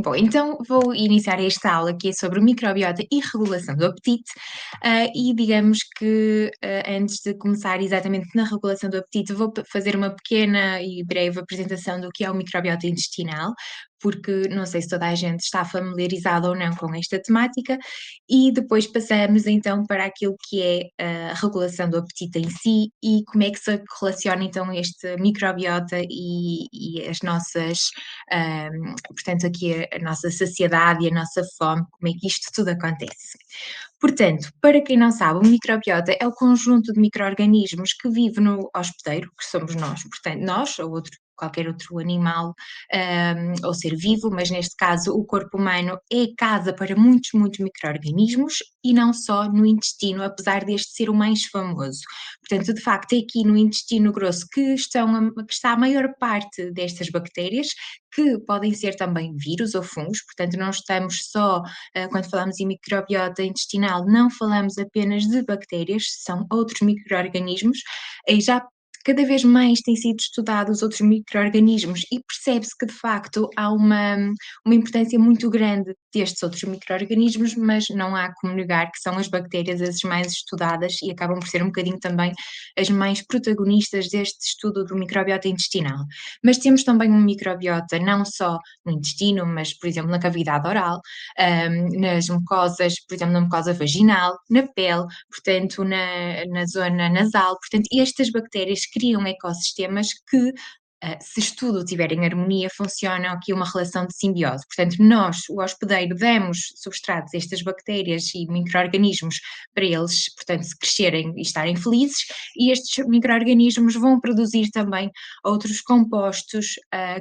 Bom, então vou iniciar esta aula que é sobre microbiota e regulação do apetite, e digamos que, antes de começar exatamente na regulação do apetite, vou fazer uma pequena e breve apresentação do que é o microbiota intestinal, porque não sei se toda a gente está familiarizada ou não com esta temática, e depois passamos então para aquilo que é a regulação do apetite em si e como é que se relaciona então este microbiota e as nossas portanto, aqui a nossa saciedade e a nossa fome, como é que isto tudo acontece. Portanto, para quem não sabe, o microbiota é o conjunto de micro-organismos que vive no hospedeiro, que somos nós, portanto, nós ou qualquer outro animal ou ser vivo, mas neste caso o corpo humano é casa para muitos, muitos micro-organismos e não só no intestino, apesar deste ser o mais famoso. Portanto, de facto, é aqui no intestino grosso que está a maior parte destas bactérias, que podem ser também vírus ou fungos, portanto, não estamos só, quando falamos em microbiota intestinal, não falamos apenas de bactérias, são outros micro-organismos, e já cada vez mais têm sido estudados os outros micro-organismos e percebe-se que de facto há uma importância muito grande destes outros micro-organismos, mas não há como negar que são as bactérias as mais estudadas e acabam por ser um bocadinho também as mais protagonistas deste estudo do microbiota intestinal. Mas temos também um microbiota não só no intestino, mas por exemplo na cavidade oral, nas mucosas, por exemplo na mucosa vaginal, na pele, portanto na zona nasal, portanto estas bactérias criam ecossistemas que se tudo estiver em harmonia, funciona aqui uma relação de simbiose. Portanto, nós, o hospedeiro, damos substratos a estas bactérias e micro-organismos para eles, portanto, se crescerem e estarem felizes, e estes micro-organismos vão produzir também outros compostos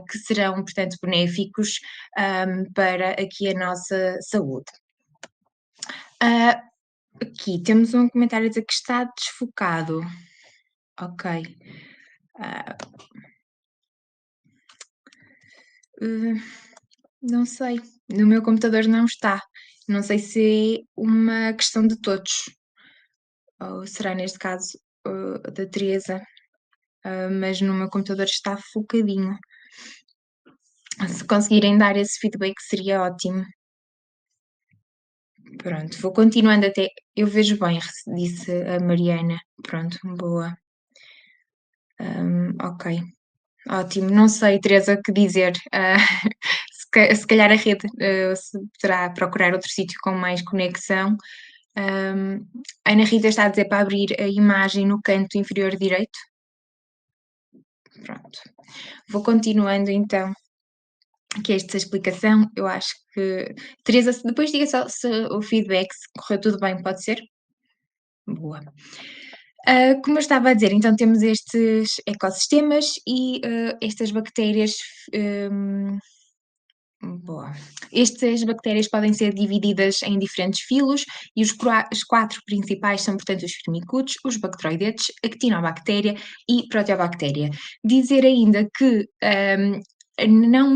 que serão, portanto, benéficos para aqui a nossa saúde. Aqui temos um comentário a dizer que está desfocado. Ok. Ah, eh, não sei, no meu computador não está. Não sei se é uma questão de todos, ou será neste caso, da Teresa, mas no meu computador está focadinho. Se conseguirem dar esse feedback seria ótimo. Pronto, vou continuando até eu vejo bem, disse a Mariana. Pronto, boa. Ok, ótimo. Não sei, Teresa, o que dizer. Se calhar a rede, se poderá procurar outro sítio com mais conexão. A Ana Rita está a dizer para abrir a imagem no canto inferior direito. Pronto. Vou continuando então, que esta explicação, eu acho que Teresa, depois diga só se o feedback, se correu tudo bem, pode ser? Boa. Como eu estava a dizer, então temos estes ecossistemas e, estas bactérias, hum, boa. Estas bactérias podem ser divididas em diferentes filos e os 4 principais são, portanto, os firmicutes, os bacteroidetes, a actinobactéria e proteobactéria. Dizer ainda que, não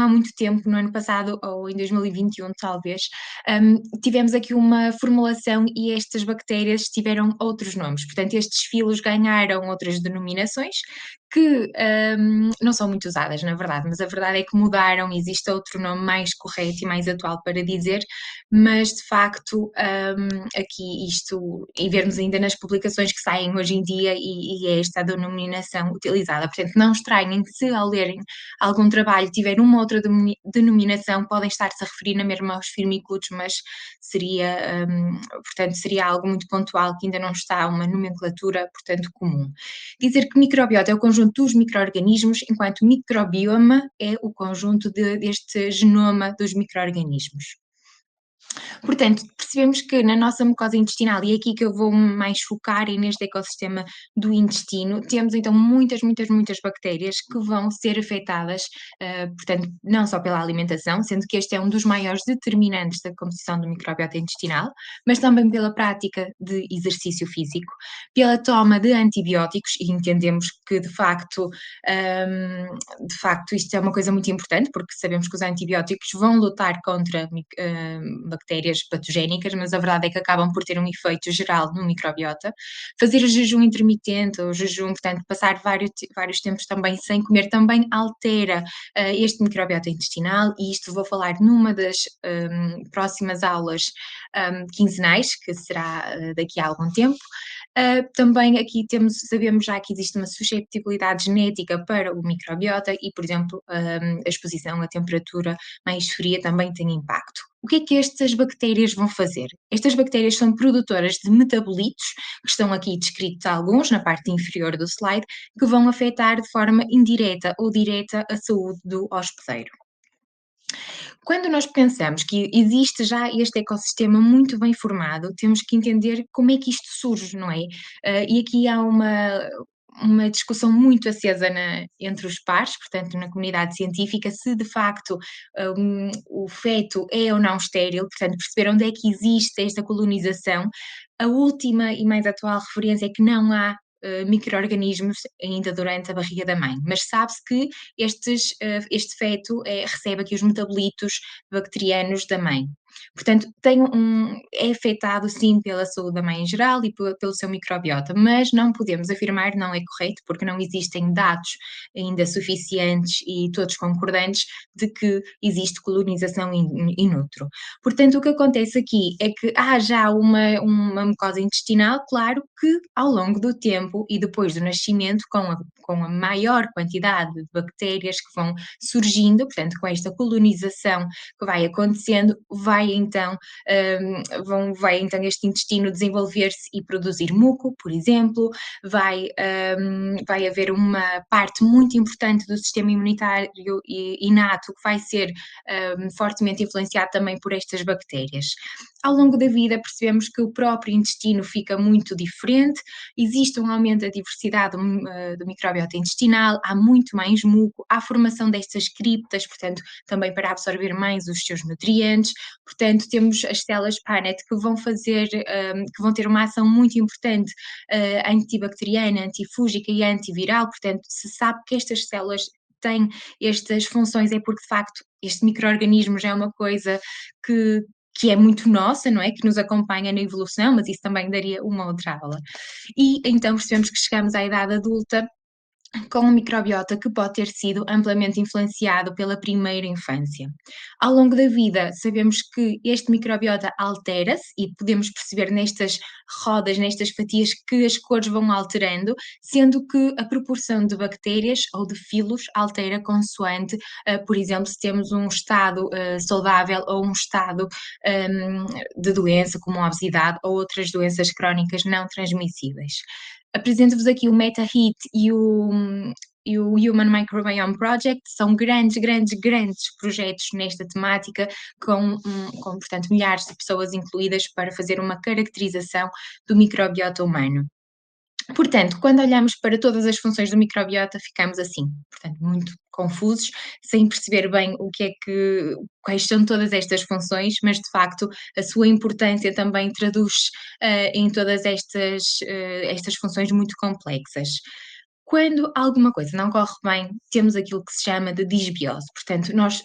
há muito tempo, no ano passado ou em 2021 talvez, tivemos aqui uma formulação e estas bactérias tiveram outros nomes. Portanto, estes filos ganharam outras denominações que, não são muito usadas, na verdade, mas a verdade é que mudaram, existe outro nome mais correto e mais atual para dizer, mas de facto, aqui isto e vermos ainda nas publicações que saem hoje em dia e é esta a denominação utilizada. Portanto, não estranhem se ao lerem algum trabalho tiver uma outra denominação, podem estar-se a referir na mesma aos firmicutes, mas seria, portanto, seria algo muito pontual que ainda não está uma nomenclatura, portanto, comum. Dizer que microbiota é o conjunto dos micro-organismos, enquanto microbioma é o conjunto deste genoma dos micro-organismos. Portanto, percebemos que na nossa mucosa intestinal, e é aqui que eu vou mais focar e neste ecossistema do intestino, temos então muitas, muitas, muitas bactérias que vão ser afetadas, portanto, não só pela alimentação, sendo que este é um dos maiores determinantes da composição do microbiota intestinal, mas também pela prática de exercício físico, pela toma de antibióticos, e entendemos que de facto isto é uma coisa muito importante, porque sabemos que os antibióticos vão lutar contra bactérias patogénicas, mas a verdade é que acabam por ter um efeito geral no microbiota. Fazer o jejum intermitente, o jejum, portanto, passar vários tempos também sem comer, também altera este microbiota intestinal, e isto vou falar numa das próximas aulas quinzenais, que será daqui a algum tempo. Também aqui sabemos já que existe uma susceptibilidade genética para o microbiota e, por exemplo, a exposição à temperatura mais fria também tem impacto. O que é que estas bactérias vão fazer? Estas bactérias são produtoras de metabolitos, que estão aqui descritos alguns na parte inferior do slide, que vão afetar de forma indireta ou direta a saúde do hospedeiro. Quando nós pensamos que existe já este ecossistema muito bem formado, temos que entender como é que isto surge, não é? E aqui há uma discussão muito acesa entre os pares, portanto, na comunidade científica, se de facto o feto é ou não estéril, portanto, perceber onde é que existe esta colonização. A última e mais atual referência é que não há micro-organismos ainda durante a barriga da mãe, mas sabe-se que este feto recebe aqui os metabolitos bacterianos da mãe. Portanto, é afetado sim pela saúde da mãe em geral e pelo seu microbiota, mas não podemos afirmar, não é correto, porque não existem dados ainda suficientes e todos concordantes de que existe colonização in utero. Portanto, o que acontece aqui é que há já uma mucosa intestinal, claro que ao longo do tempo e depois do nascimento, com a maior quantidade de bactérias que vão surgindo, portanto, com esta colonização que vai acontecendo, vai então este intestino desenvolver-se e produzir muco, por exemplo, vai haver uma parte muito importante do sistema imunitário inato que vai ser fortemente influenciado também por estas bactérias. Ao longo da vida percebemos que o próprio intestino fica muito diferente, existe um aumento da diversidade do microbiota intestinal, há muito mais muco, há formação destas criptas, portanto, também para absorver mais os seus nutrientes, portanto, temos as células PANET que vão ter uma ação muito importante antibacteriana, antifúngica e antiviral, portanto, se sabe que estas células têm estas funções é porque, de facto, este micro-organismo já é uma coisa que é muito nossa, não é? Que nos acompanha na evolução, mas isso também daria uma outra aula. E então percebemos que chegamos à idade adulta com um microbiota que pode ter sido amplamente influenciado pela primeira infância. Ao longo da vida, sabemos que este microbiota altera-se e podemos perceber nestas rodas, nestas fatias, que as cores vão alterando, sendo que a proporção de bactérias ou de filos altera consoante, por exemplo, se temos um estado saudável ou um estado de doença, como a obesidade ou outras doenças crónicas não transmissíveis. Apresento-vos aqui o MetaHit e o Human Microbiome Project, são grandes, grandes, grandes projetos nesta temática, portanto, milhares de pessoas incluídas para fazer uma caracterização do microbiota humano. Portanto, quando olhamos para todas as funções do microbiota, ficamos assim, portanto, muito confusos, sem perceber bem quais são todas estas funções, mas de facto a sua importância também traduz em todas estas funções muito complexas. Quando alguma coisa não corre bem, temos aquilo que se chama de disbiose. Portanto, nós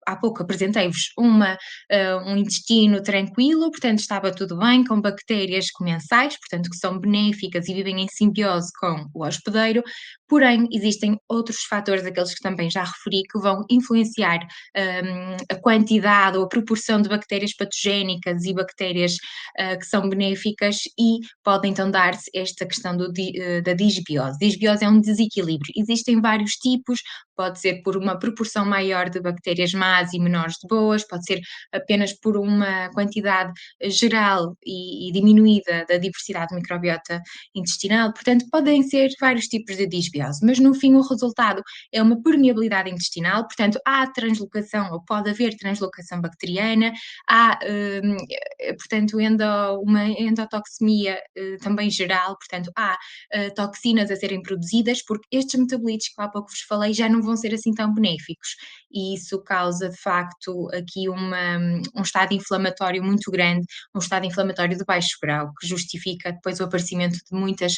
há pouco apresentei-vos um intestino tranquilo, portanto estava tudo bem, com bactérias comensais, portanto que são benéficas e vivem em simbiose com o hospedeiro, porém existem outros fatores, aqueles que também já referi, que vão influenciar a quantidade ou a proporção de bactérias patogénicas e bactérias que são benéficas e podem então dar-se esta questão da disbiose. Disbiose é um desequilíbrio. Existem vários tipos, pode ser por uma proporção maior de bactérias más e menores de boas, pode ser apenas por uma quantidade geral e diminuída da diversidade microbiota intestinal, portanto podem ser vários tipos de disbiose, mas no fim o resultado é uma permeabilidade intestinal, portanto há translocação ou pode haver translocação bacteriana, há portanto uma endotoxemia também geral, portanto há toxinas a serem produzidas, porque estes metabolitos que há pouco vos falei já não vão ser assim tão benéficos, e isso causa de facto aqui um estado inflamatório muito grande, um estado inflamatório de baixo grau, que justifica depois o aparecimento de muitas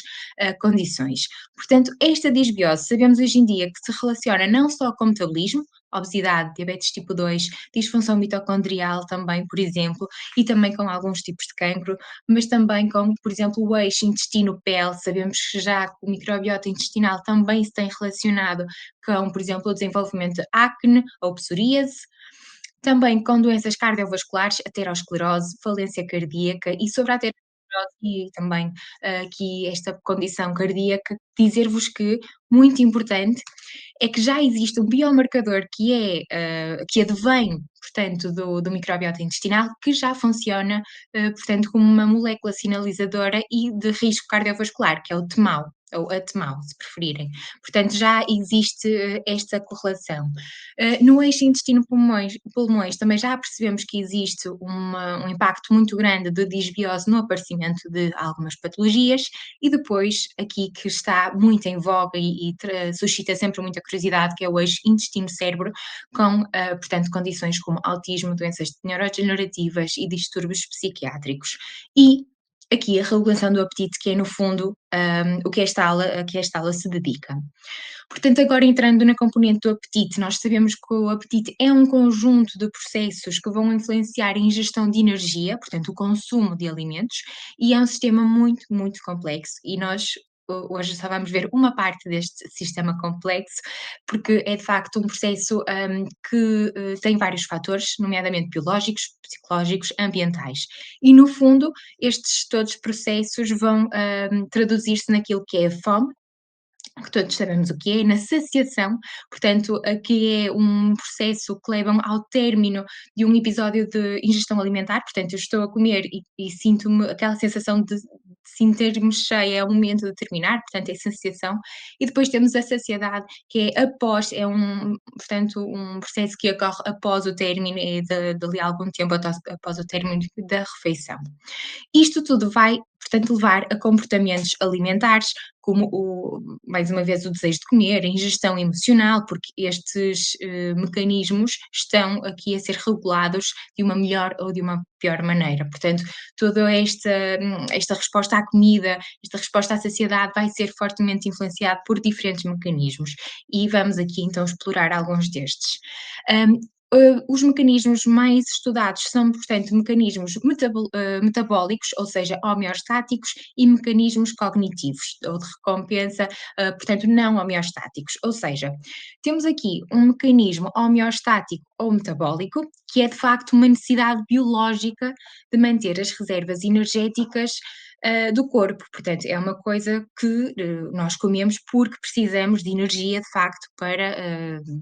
condições. Portanto, esta disbiose sabemos hoje em dia que se relaciona não só com o metabolismo, obesidade, diabetes tipo 2, disfunção mitocondrial também, por exemplo, e também com alguns tipos de cancro, mas também com, por exemplo, o eixo intestino-pele. Sabemos que já o microbiota intestinal também se tem relacionado com, por exemplo, o desenvolvimento de acne ou psoríase, também com doenças cardiovasculares, aterosclerose, falência cardíaca e sobre a aterosclerose e também aqui esta condição cardíaca, dizer-vos que, muito importante, é que já existe um biomarcador que advém, portanto, do microbiota intestinal, que já funciona, portanto, como uma molécula sinalizadora e de risco cardiovascular, que é o TMAO, ou a TMAO, se preferirem. Portanto, já existe esta correlação. No eixo intestino-pulmões também já percebemos que existe um impacto muito grande de disbiose no aparecimento de algumas patologias e depois aqui que está muito em voga e suscita sempre muita curiosidade, que é o eixo intestino-cérebro, com, portanto, condições como autismo, doenças neurodegenerativas e distúrbios psiquiátricos. E aqui a regulação do apetite, que é no fundo o que a que esta aula se dedica. Portanto, agora entrando na componente do apetite, nós sabemos que o apetite é um conjunto de processos que vão influenciar a ingestão de energia, portanto, o consumo de alimentos, e é um sistema muito, muito complexo. E nós hoje só vamos ver uma parte deste sistema complexo, porque é de facto um processo que tem vários fatores, nomeadamente biológicos, psicológicos, ambientais. E no fundo, estes todos processos vão traduzir-se naquilo que é a fome, que todos sabemos o que é, na saciação, portanto, que é um processo que leva ao término de um episódio de ingestão alimentar, portanto, eu estou a comer e sinto-me aquela sensação de sentir-me cheia, é o momento de terminar, portanto, é saciação, e depois temos a saciedade, que é após, portanto, um processo que ocorre após o término, dali a algum tempo após o término da refeição. Isto tudo vai, portanto, levar a comportamentos alimentares, como mais uma vez, o desejo de comer, a ingestão emocional, porque estes mecanismos estão aqui a ser regulados de uma melhor ou de uma pior maneira. Portanto, toda esta resposta à comida, esta resposta à saciedade vai ser fortemente influenciada por diferentes mecanismos. E vamos aqui então explorar alguns destes. Um, os mecanismos mais estudados são, portanto, mecanismos metabólicos, ou seja, homeostáticos, e mecanismos cognitivos, ou de recompensa, portanto, não homeostáticos. Ou seja, temos aqui um mecanismo homeostático ou metabólico, que é de facto uma necessidade biológica de manter as reservas energéticas do corpo. Portanto, é uma coisa que nós comemos porque precisamos de energia, de facto, para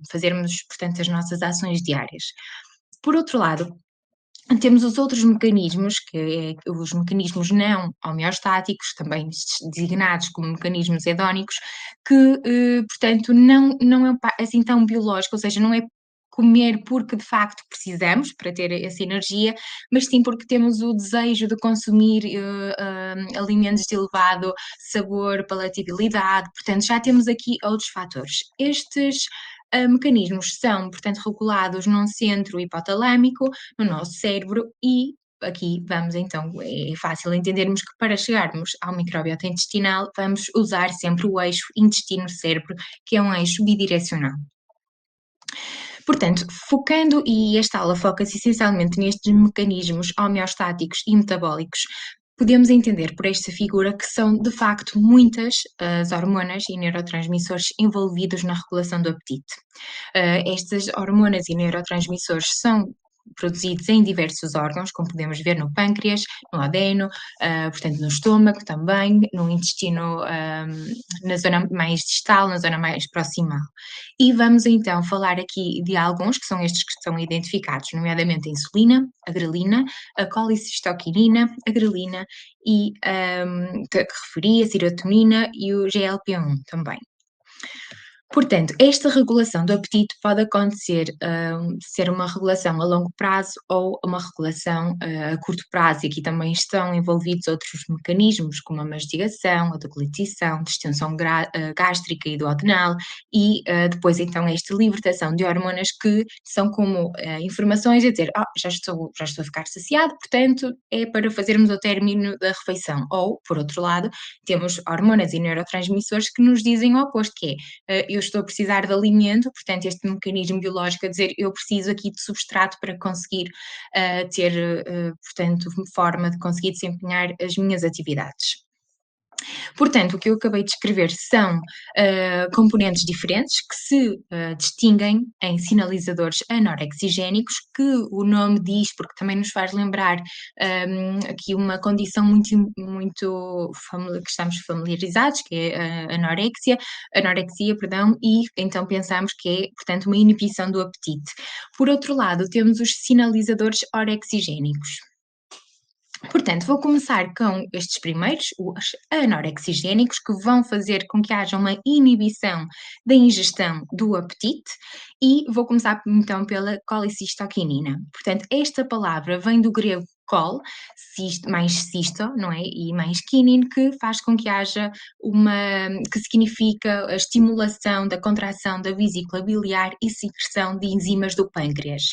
fazermos, portanto, as nossas ações diárias. Por outro lado, temos os outros mecanismos, que é os mecanismos não homeostáticos, também designados como mecanismos hedónicos, que, portanto, não é assim tão biológico, ou seja, não é comer porque de facto precisamos para ter essa energia, mas sim porque temos o desejo de consumir alimentos de elevado sabor, palatabilidade, portanto, já temos aqui outros fatores. Estes mecanismos são, portanto, regulados num centro hipotalâmico, no nosso cérebro e aqui vamos então, é fácil entendermos que para chegarmos ao microbiota intestinal vamos usar sempre o eixo intestino-cérebro, que é um eixo bidirecional. Portanto, focando, e esta aula foca-se essencialmente nestes mecanismos homeostáticos e metabólicos, podemos entender por esta figura que são de facto muitas as hormonas e neurotransmissores envolvidos na regulação do apetite. Estas hormonas e neurotransmissores são produzidos em diversos órgãos, como podemos ver no pâncreas, no adeno, portanto no estômago também, no intestino, na zona mais distal, na zona mais proximal. E vamos então falar aqui de alguns, que são estes que estão identificados, nomeadamente a insulina, a grelina, a colicistoquinina, a grelina e, que referi, a serotonina e o GLP-1 também. Portanto, esta regulação do apetite pode acontecer, ser uma regulação a longo prazo ou uma regulação a curto prazo, e aqui também estão envolvidos outros mecanismos, como a mastigação, a deglutição, distensão gástrica e duodenal, e depois então esta libertação de hormonas que são como informações a dizer, já estou a ficar saciado, portanto é para fazermos o término da refeição. Ou, por outro lado, temos hormonas e neurotransmissores que nos dizem o oposto, que é, eu eu estou a precisar de alimento, portanto, este mecanismo biológico a dizer eu preciso aqui de substrato para conseguir ter, portanto, forma de conseguir desempenhar as minhas atividades. Portanto, o que eu acabei de escrever são componentes diferentes que se distinguem em sinalizadores anorexigénicos, que o nome diz, porque também nos faz lembrar aqui uma condição muito que estamos familiarizados, que é a anorexia, perdão, e então pensamos que é, portanto, uma inibição do apetite. Por outro lado, temos os sinalizadores orexigénicos. Portanto, vou começar com estes primeiros, os anorexigénicos, que vão fazer com que haja uma inibição da ingestão do apetite, e vou começar então pela colicistoquinina. Portanto, esta palavra vem do grego col, mais cisto, não é? E mais quinin, que faz com que haja que significa a estimulação da contração da vesícula biliar e secreção de enzimas do pâncreas.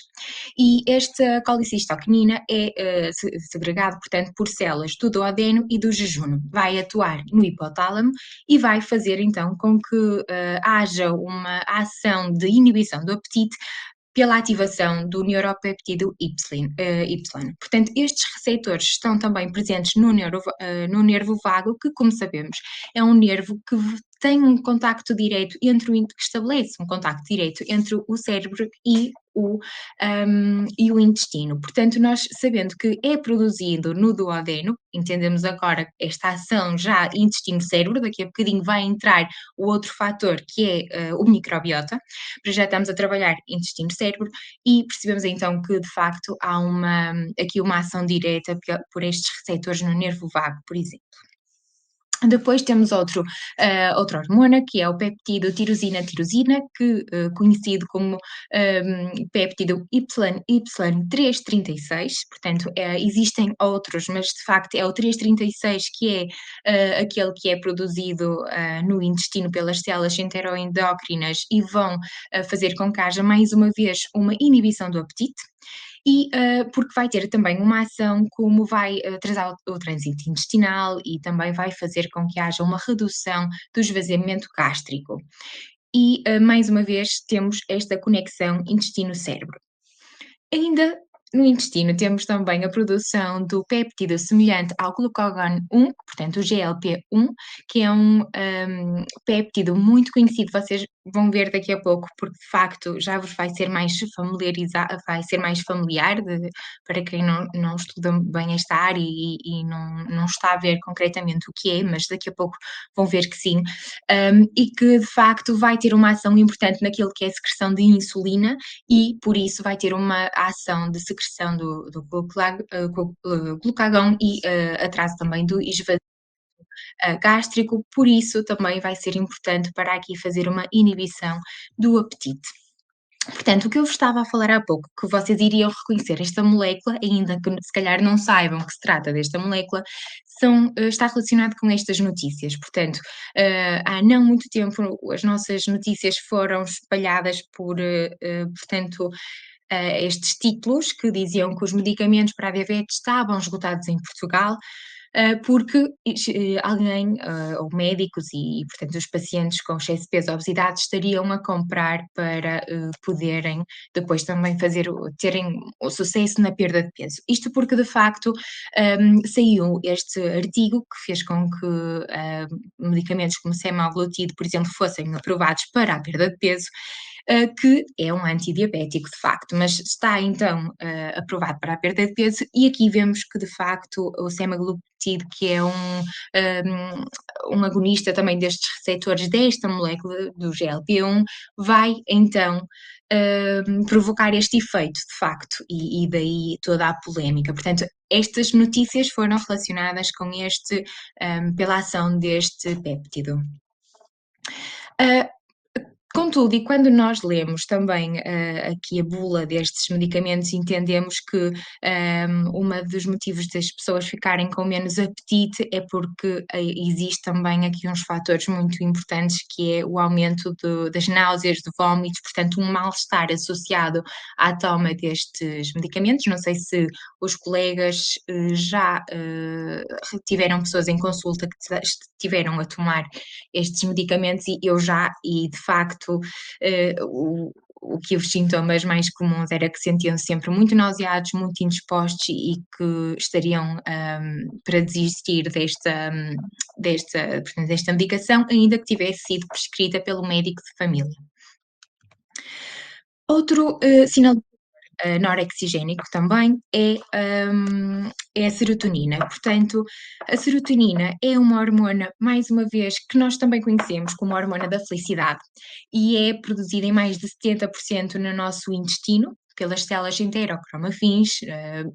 E esta colicistoquinina é segregado, portanto, por células do duodeno e do jejum. Vai atuar no hipotálamo e vai fazer então com que haja uma ação de inibição do apetite pela ativação do neuropeptídeo Y. Portanto, estes receptores estão também presentes no nervo vago, que, como sabemos, é um nervo que tem um contacto direto que estabelece um contacto direto entre o cérebro e o intestino. Portanto, nós sabendo que é produzido no duodeno, entendemos agora esta ação já intestino-cérebro, daqui a bocadinho vai entrar o outro fator que é o microbiota, para já estamos a trabalhar intestino-cérebro e percebemos então que de facto há aqui uma ação direta por estes receptores no nervo vago, por exemplo. Depois temos outra hormona, que é o péptido tirosina-tirosina, que, conhecido como péptido YY336, portanto, existem outros, mas de facto é o 336 que é aquele que é produzido no intestino pelas células enteroendócrinas e vão fazer com que haja mais uma vez uma inibição do apetite. E porque vai ter também uma ação como vai atrasar o trânsito intestinal e também vai fazer com que haja uma redução do esvaziamento gástrico. E mais uma vez temos esta conexão intestino-cérebro. Ainda no intestino temos também a produção do péptido semelhante ao glucagon 1, portanto o GLP-1, que é um péptido muito conhecido, vocês vão ver daqui a pouco, porque de facto já vos vai ser mais familiar para quem não estuda bem esta área e não está a ver concretamente o que é, mas daqui a pouco vão ver que sim, e que de facto vai ter uma ação importante naquilo que é a secreção de insulina e por isso vai ter uma ação de secreção do glucagon e atraso também do esvaziamento gástrico, por isso também vai ser importante para aqui fazer uma inibição do apetite. Portanto, o que eu vos estava a falar há pouco, que vocês iriam reconhecer esta molécula, ainda que se calhar não saibam que se trata desta molécula, está relacionado com estas notícias. Portanto, há não muito tempo as nossas notícias foram espalhadas portanto, estes títulos que diziam que os medicamentos para a diabetes estavam esgotados em Portugal, porque alguém, ou médicos portanto, os pacientes com excesso de peso ou obesidade estariam a comprar para poderem depois também terem o sucesso na perda de peso. Isto porque, de facto, saiu este artigo que fez com que medicamentos como semaglutide, por exemplo, fossem aprovados para a perda de peso, que é um antidiabético de facto, mas está então aprovado para a perda de peso e aqui vemos que de facto o semaglutide, que é um agonista também destes receptores desta molécula do GLP-1, vai então provocar este efeito de facto e daí toda a polémica. Portanto, estas notícias foram relacionadas com pela ação deste péptido. Contudo, e quando nós lemos também, aqui a bula destes medicamentos, entendemos que, uma dos motivos das pessoas ficarem com menos apetite é porque, existe também aqui uns fatores muito importantes, que é o aumento das náuseas, de vómitos, portanto, um mal-estar associado à toma destes medicamentos. Não sei se os colegas, já, tiveram pessoas em consulta que estiveram a tomar estes medicamentos e eu já, e de facto, o que os sintomas mais comuns era que sentiam-se sempre muito nauseados, muito indispostos e que estariam, para desistir portanto, desta medicação, ainda que tivesse sido prescrita pelo médico de família. Outro, sinal norexigénico também é a serotonina. Portanto, a serotonina é uma hormona, mais uma vez, que nós também conhecemos como a hormona da felicidade e é produzida em mais de 70% no nosso intestino, pelas células enterocromafins,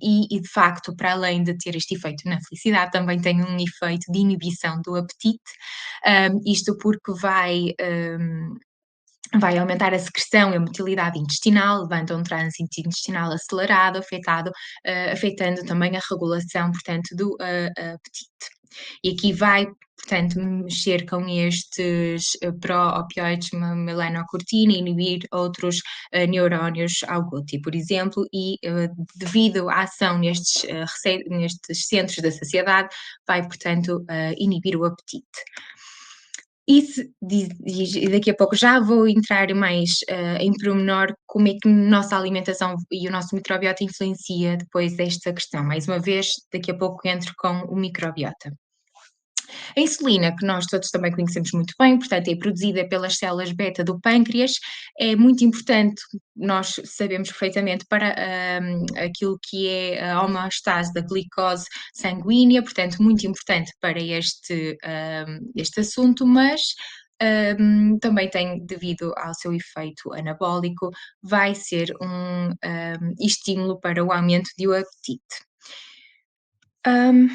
e de facto, para além de ter este efeito na felicidade, também tem um efeito de inibição do apetite, isto porque vai aumentar a secreção e a motilidade intestinal, levando a um trânsito intestinal acelerado, afetando também a regulação, portanto, do apetite. E aqui vai, portanto, mexer com estes pró-opioides, melanocortina, inibir outros neurónios agouti, por exemplo, e devido à ação nestes centros da saciedade, vai, portanto, inibir o apetite. E daqui a pouco já vou entrar mais, em pormenor como é que a nossa alimentação e o nosso microbiota influencia depois esta questão. Mais uma vez, daqui a pouco entro com o microbiota. A insulina, que nós todos também conhecemos muito bem, portanto, é produzida pelas células beta do pâncreas, é muito importante, nós sabemos perfeitamente, para aquilo que é a homeostase da glicose sanguínea, portanto, muito importante para este assunto, mas também tem, devido ao seu efeito anabólico, vai ser um estímulo para o aumento do apetite. Hum,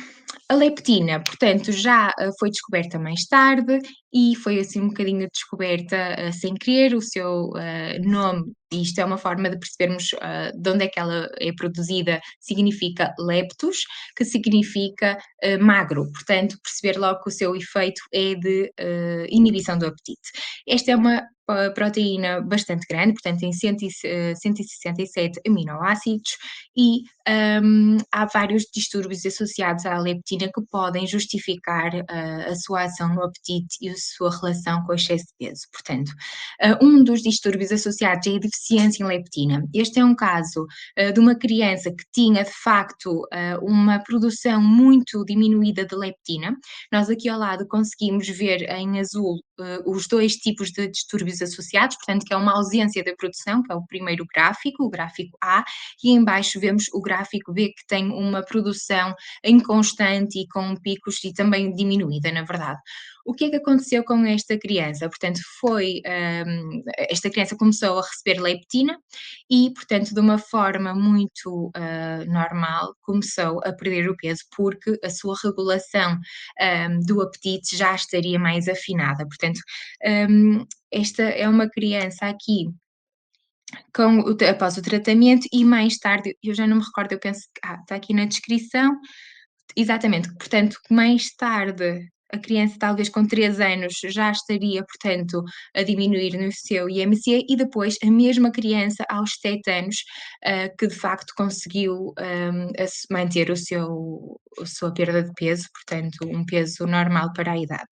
a leptina, portanto, já, foi descoberta mais tarde e foi assim um bocadinho descoberta, sem querer, o seu, nome, e isto é uma forma de percebermos, de onde é que ela é produzida, significa leptos, que significa, magro, portanto, perceber logo que o seu efeito é de, inibição do apetite. Esta é uma, proteína bastante grande, portanto tem 167 aminoácidos e há vários distúrbios associados à leptina que podem justificar a sua ação no apetite e a sua relação com o excesso de peso. Portanto, um dos distúrbios associados é a deficiência em leptina. Este é um caso de uma criança que tinha, de facto, uma produção muito diminuída de leptina. Nós aqui ao lado conseguimos ver em azul os dois tipos de distúrbios associados, portanto, que é uma ausência da produção, que é o primeiro gráfico, o gráfico A, e em baixo vemos o gráfico B, que tem uma produção inconstante e com picos e também diminuída, na verdade. O que é que aconteceu com esta criança? Portanto, esta criança começou a receber leptina e, portanto, de uma forma muito normal, começou a perder o peso porque a sua regulação do apetite já estaria mais afinada. Portanto, esta é uma criança aqui após o tratamento e mais tarde, eu já não me recordo, eu penso que está aqui na descrição, exatamente, portanto, que mais tarde a criança talvez com 3 anos já estaria, portanto, a diminuir no seu IMC e depois a mesma criança aos 7 anos, que de facto conseguiu, manter a sua perda de peso, portanto, um peso normal para a idade.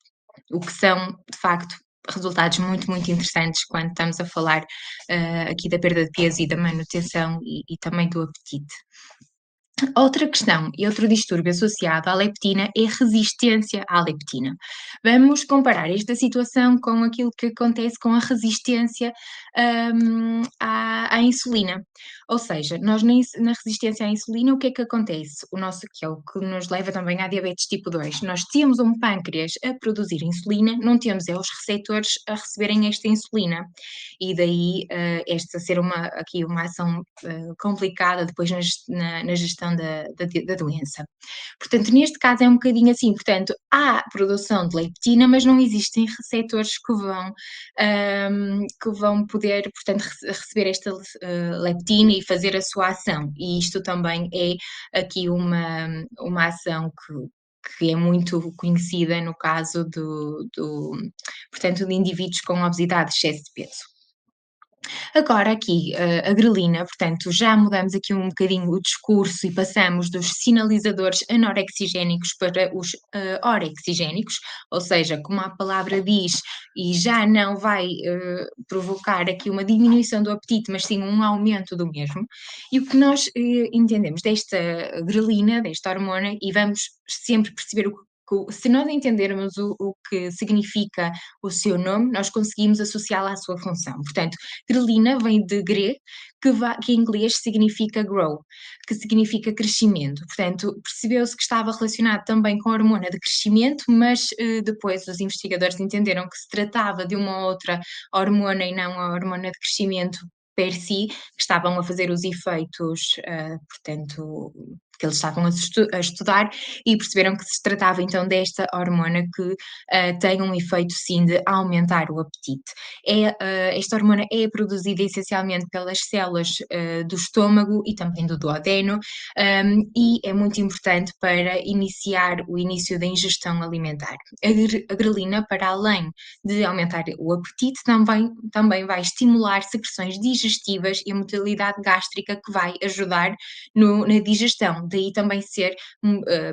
O que são, de facto, resultados muito, muito interessantes quando estamos a falar, aqui da perda de peso e da manutenção e também do apetite. Outra questão e outro distúrbio associado à leptina é resistência à leptina. Vamos comparar esta situação com aquilo que acontece com a resistência, à insulina. Ou seja, nós na resistência à insulina, o que é que acontece? Que é o que nos leva também à diabetes tipo 2. Nós temos um pâncreas a produzir insulina, não temos os receptores a receberem esta insulina. E daí, esta ser aqui uma ação, complicada depois na gestão progressão da doença. Portanto, neste caso é um bocadinho assim, portanto, há produção de leptina, mas não existem receptores que vão poder, portanto, receber esta leptina e fazer a sua ação. E isto também é aqui uma ação que é muito conhecida no caso portanto, de indivíduos com obesidade, excesso de peso. Agora aqui, a grelina, portanto, já mudamos aqui um bocadinho o discurso e passamos dos sinalizadores anorexigénicos para os, orexigénicos, ou seja, como a palavra diz, e já não vai, provocar aqui uma diminuição do apetite, mas sim um aumento do mesmo. E o que nós, entendemos desta grelina, desta hormona, e vamos sempre perceber se nós entendermos o que significa o seu nome, nós conseguimos associá-la à sua função. Portanto, grelina vem de grego, que em inglês significa grow, que significa crescimento. Portanto, percebeu-se que estava relacionado também com a hormona de crescimento, mas depois os investigadores entenderam que se tratava de uma outra hormona e não a hormona de crescimento per si, que estavam a fazer os efeitos, portanto, que eles estavam a estudar e perceberam que se tratava então desta hormona que tem um efeito sim de aumentar o apetite. Esta hormona é produzida essencialmente pelas células do estômago e também do duodeno, e é muito importante para iniciar o início da ingestão alimentar. A grelina, para além de aumentar o apetite, também vai estimular secreções digestivas e a motilidade gástrica que vai ajudar na digestão, daí também ser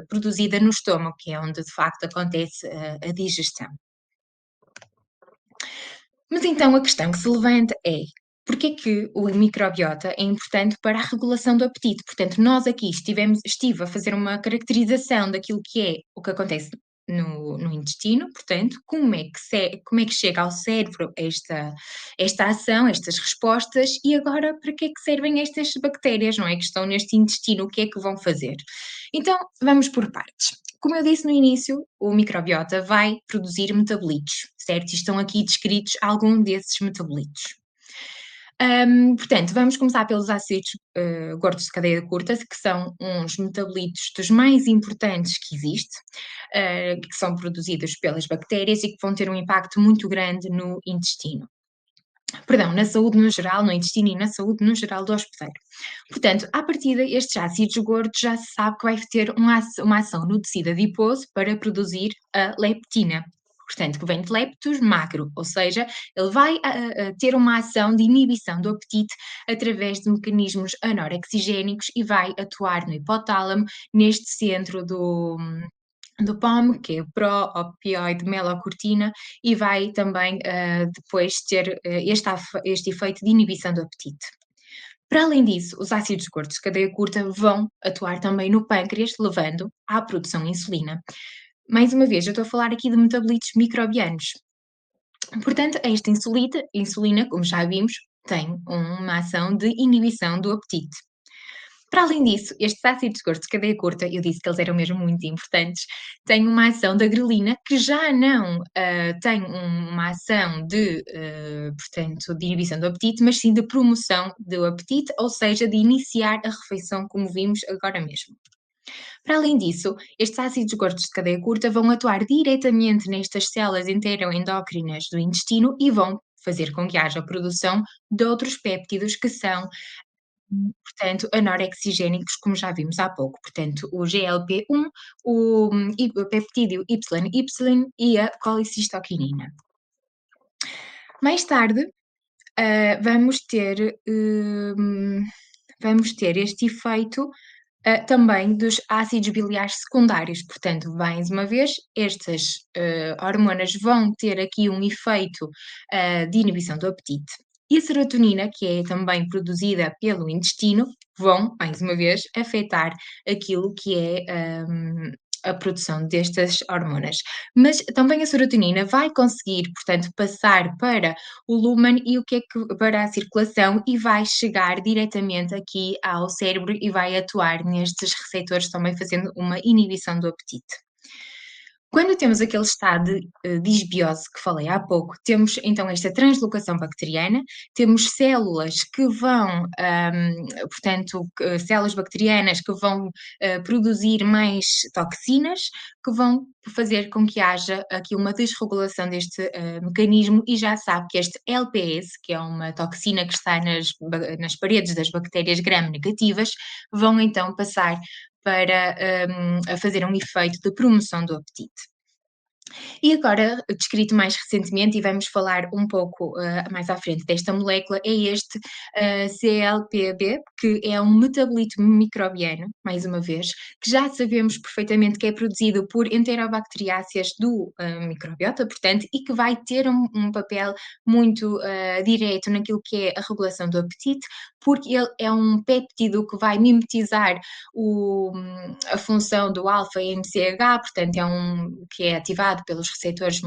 produzida no estômago, que é onde de facto acontece a digestão. Mas então a questão que se levanta é: porque é que o microbiota é importante para a regulação do apetite? Portanto, nós aqui estive a fazer uma caracterização daquilo que é o que acontece no intestino, portanto, como é que chega ao cérebro esta ação, estas respostas, e agora para que é que servem estas bactérias, não é, que estão neste intestino, o que é que vão fazer? Então, vamos por partes. Como eu disse no início, o microbiota vai produzir metabolitos, certo? E estão aqui descritos alguns desses metabolitos. Portanto, vamos começar pelos ácidos gordos de cadeia curta, que são uns metabolitos dos mais importantes que existe, que são produzidos pelas bactérias e que vão ter um impacto muito grande no intestino. Perdão, na saúde no geral, no intestino e na saúde no geral do hospedeiro. Portanto, à partida, estes ácidos gordos já se sabe que vai ter uma ação no tecido adiposo para produzir a leptina. Portanto, que vem de leptos, magro, ou seja, ele vai a ter uma ação de inibição do apetite através de mecanismos anorexigénicos e vai atuar no hipotálamo, neste centro do POM, que é o pró-opioide melocortina, e vai também depois ter este efeito de inibição do apetite. Para além disso, os ácidos gordos de cadeia curta vão atuar também no pâncreas, levando à produção de insulina. Mais uma vez, eu estou a falar aqui de metabolitos microbianos. Portanto, esta insulina, como já vimos, tem uma ação de inibição do apetite. Para além disso, estes ácidos gordos de cadeia curta, eu disse que eles eram mesmo muito importantes, têm uma ação da grelina que já não tem uma ação portanto, de inibição do apetite, mas sim de promoção do apetite, ou seja, de iniciar a refeição, como vimos agora mesmo. Para além disso, estes ácidos gordos de cadeia curta vão atuar diretamente nestas células enteroendócrinas do intestino e vão fazer com que haja a produção de outros péptidos que são portanto, anorexigénicos, como já vimos há pouco, portanto, o GLP-1, o peptídeo YY e a colicistoquinina. Mais tarde, vamos ter este efeito também dos ácidos biliares secundários. Portanto, mais uma vez, estas hormonas vão ter aqui um efeito de inibição do apetite. E a serotonina, que é também produzida pelo intestino, vão, mais uma vez, afetar aquilo que é a produção destas hormonas. Mas também a serotonina vai conseguir, portanto, passar para o lumen e para a circulação e vai chegar diretamente aqui ao cérebro e vai atuar nestes receptores também fazendo uma inibição do apetite. Quando temos aquele estado de disbiose que falei há pouco, temos então esta translocação bacteriana, temos células que vão, portanto, células bacterianas que vão produzir mais toxinas, que vão fazer com que haja aqui uma desregulação deste mecanismo, e já sabe que este LPS, que é uma toxina que está nas paredes das bactérias gram-negativas, vão então passar para a fazer um efeito de promoção do apetite. E agora, descrito mais recentemente, e vamos falar um pouco mais à frente desta molécula, é este CLPB, que é um metabolito microbiano, mais uma vez, que já sabemos perfeitamente que é produzido por enterobacteriáceas do microbiota, portanto, e que vai ter um papel muito direto naquilo que é a regulação do apetite, porque ele é um péptido que vai mimetizar a função do alfa-MCH, portanto, que é ativado pelos receptores de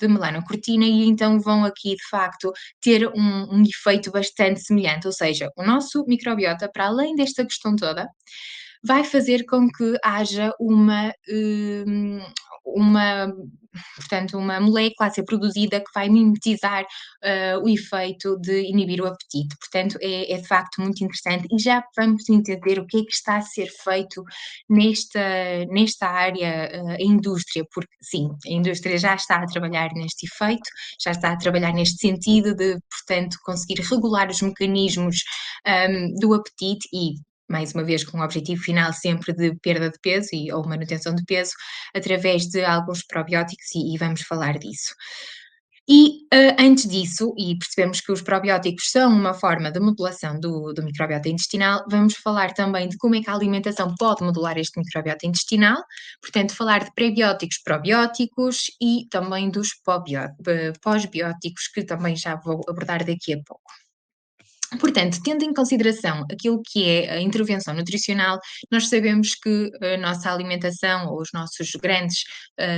melanocortina, e então vão aqui, de facto, ter um efeito bastante semelhante. Ou seja, o nosso microbiota, para além desta questão toda, vai fazer com que haja uma portanto, uma molécula a ser produzida que vai mimetizar o efeito de inibir o apetite. Portanto, é de facto muito interessante, e já vamos entender o que é que está a ser feito nesta área, a indústria, porque sim, a indústria já está a trabalhar neste efeito, já está a trabalhar neste sentido de, portanto, conseguir regular os mecanismos do apetite, e mais uma vez com o objetivo final sempre de perda de peso ou manutenção de peso, através de alguns probióticos, e vamos falar disso. E antes disso, e percebemos que os probióticos são uma forma de modulação do microbiota intestinal, vamos falar também de como é que a alimentação pode modular este microbiota intestinal, portanto, falar de prebióticos, probióticos e também dos pós-bióticos, que também já vou abordar daqui a pouco. Portanto, tendo em consideração aquilo que é a intervenção nutricional, nós sabemos que a nossa alimentação, ou os nossos grandes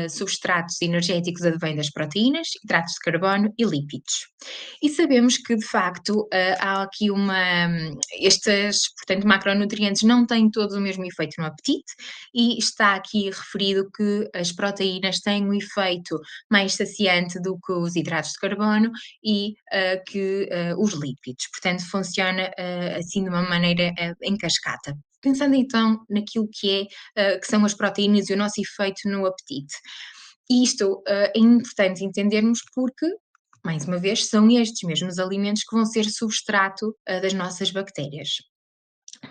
substratos energéticos, advêm das proteínas, hidratos de carbono e lípidos. E sabemos que, de facto, há aqui estes, portanto, macronutrientes não têm todos o mesmo efeito no apetite, e está aqui referido que as proteínas têm um efeito mais saciante do que os hidratos de carbono e que os lípidos. Portanto, funciona assim de uma maneira em cascata. Pensando então naquilo que são as proteínas e o nosso efeito no apetite. E isto é importante entendermos porque, mais uma vez, são estes mesmos alimentos que vão ser substrato das nossas bactérias.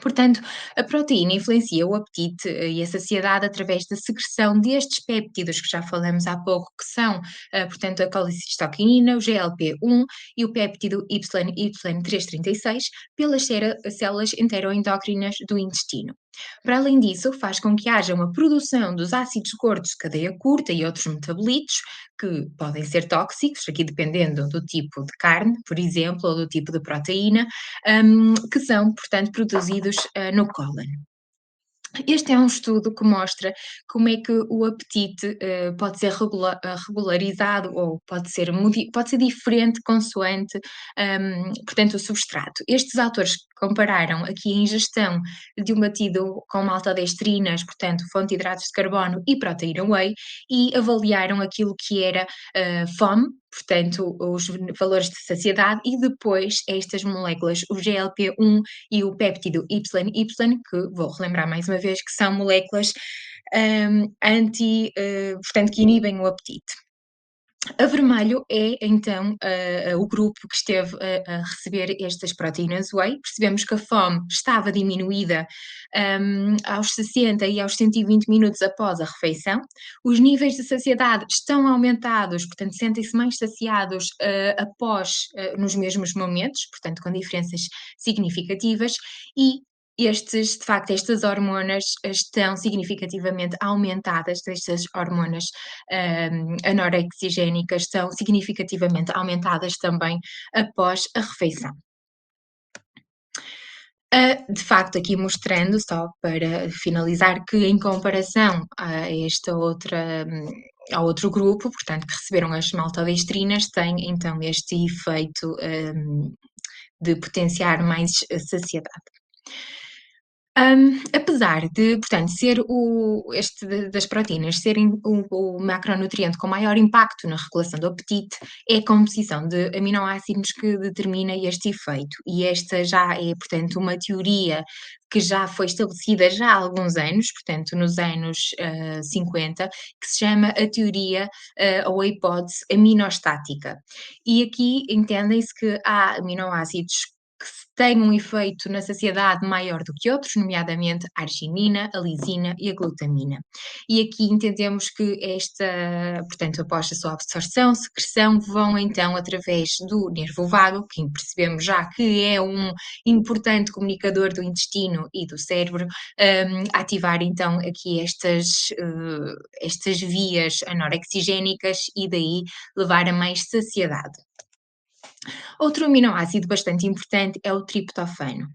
Portanto, a proteína influencia o apetite e a saciedade através da secreção destes péptidos que já falamos há pouco, que são, portanto, a colecistoquinina, o GLP-1 e o péptido YY336, pelas células enteroendócrinas do intestino. Para além disso, faz com que haja uma produção dos ácidos gordos de cadeia curta e outros metabolitos que podem ser tóxicos, aqui dependendo do tipo de carne, por exemplo, ou do tipo de proteína, que são, portanto, produzidos no cólon. Este é um estudo que mostra como é que o apetite pode ser regularizado, ou pode ser diferente consoante, portanto, o substrato. Estes autores compararam aqui a ingestão de um batido com maltodextrinas, portanto, fonte de hidratos de carbono e proteína whey, e avaliaram aquilo que era fome, portanto, os valores de saciedade, e depois estas moléculas, o GLP-1 e o péptido YY, que vou relembrar mais uma vez que são moléculas portanto, que inibem o apetite. A vermelho é então o grupo que esteve a receber estas proteínas whey. Percebemos que a fome estava diminuída aos 60 e aos 120 minutos após a refeição. Os níveis de saciedade estão aumentados, portanto, sentem-se mais saciados nos mesmos momentos, portanto, com diferenças significativas, e de facto, estas hormonas estão significativamente aumentadas, estas hormonas anorexigénicas estão significativamente aumentadas também após a refeição. De facto, aqui mostrando, só para finalizar, que em comparação ao outro grupo, portanto, que receberam as maltodextrinas, tem então este efeito de potenciar mais a saciedade. Apesar de, portanto, ser das proteínas serem o macronutriente com maior impacto na regulação do apetite, é a composição de aminoácidos que determina este efeito. E esta já é, portanto, uma teoria que já foi estabelecida já há alguns anos, portanto, nos anos 50, que se chama a teoria ou a hipótese aminostática. E aqui entendem-se que há aminoácidos que têm um efeito na saciedade maior do que outros, nomeadamente a arginina, a lisina e a glutamina. E aqui entendemos que portanto, após a sua absorção, secreção, vão então através do nervo vago, que percebemos já que é um importante comunicador do intestino e do cérebro, ativar então aqui estas vias anorexigénicas e daí levar a mais saciedade. Outro aminoácido bastante importante é o triptofano.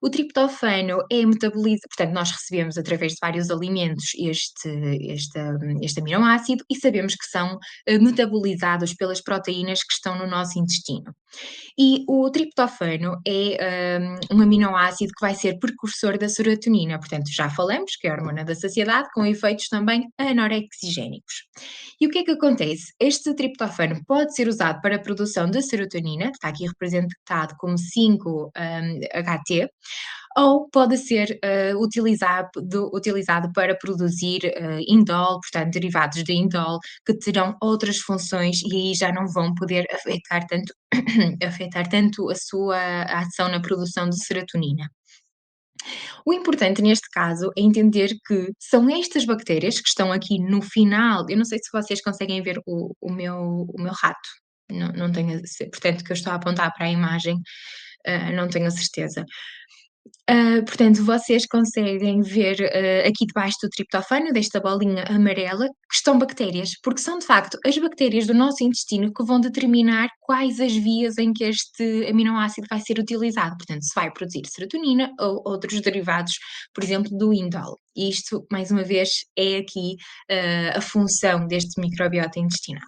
O triptofano é metabolizado, portanto, nós recebemos através de vários alimentos este aminoácido e sabemos que são metabolizados pelas proteínas que estão no nosso intestino. E o triptofano é um aminoácido que vai ser precursor da serotonina, portanto, já falamos que é a hormona da saciedade, com efeitos também anorexigénicos. E o que é que acontece? Este triptofano pode ser usado para a produção de serotonina, que está aqui representado como 5-HT, ou pode ser utilizado para produzir indol, portanto, derivados de indol, que terão outras funções e aí já não vão poder afetar tanto, afetar tanto a sua ação na produção de serotonina. O importante neste caso é entender que são estas bactérias que estão aqui no final. Eu não sei se vocês conseguem ver o meu rato. Não tenho a portanto, que eu estou a apontar para a imagem, não tenho a certeza. Portanto, vocês conseguem ver, aqui debaixo do triptofano, desta bolinha amarela, que estão bactérias, porque são de facto as bactérias do nosso intestino que vão determinar quais as vias em que este aminoácido vai ser utilizado. Portanto, se vai produzir serotonina ou outros derivados, por exemplo, do indol. E isto, mais uma vez, é aqui, a função deste microbiota intestinal.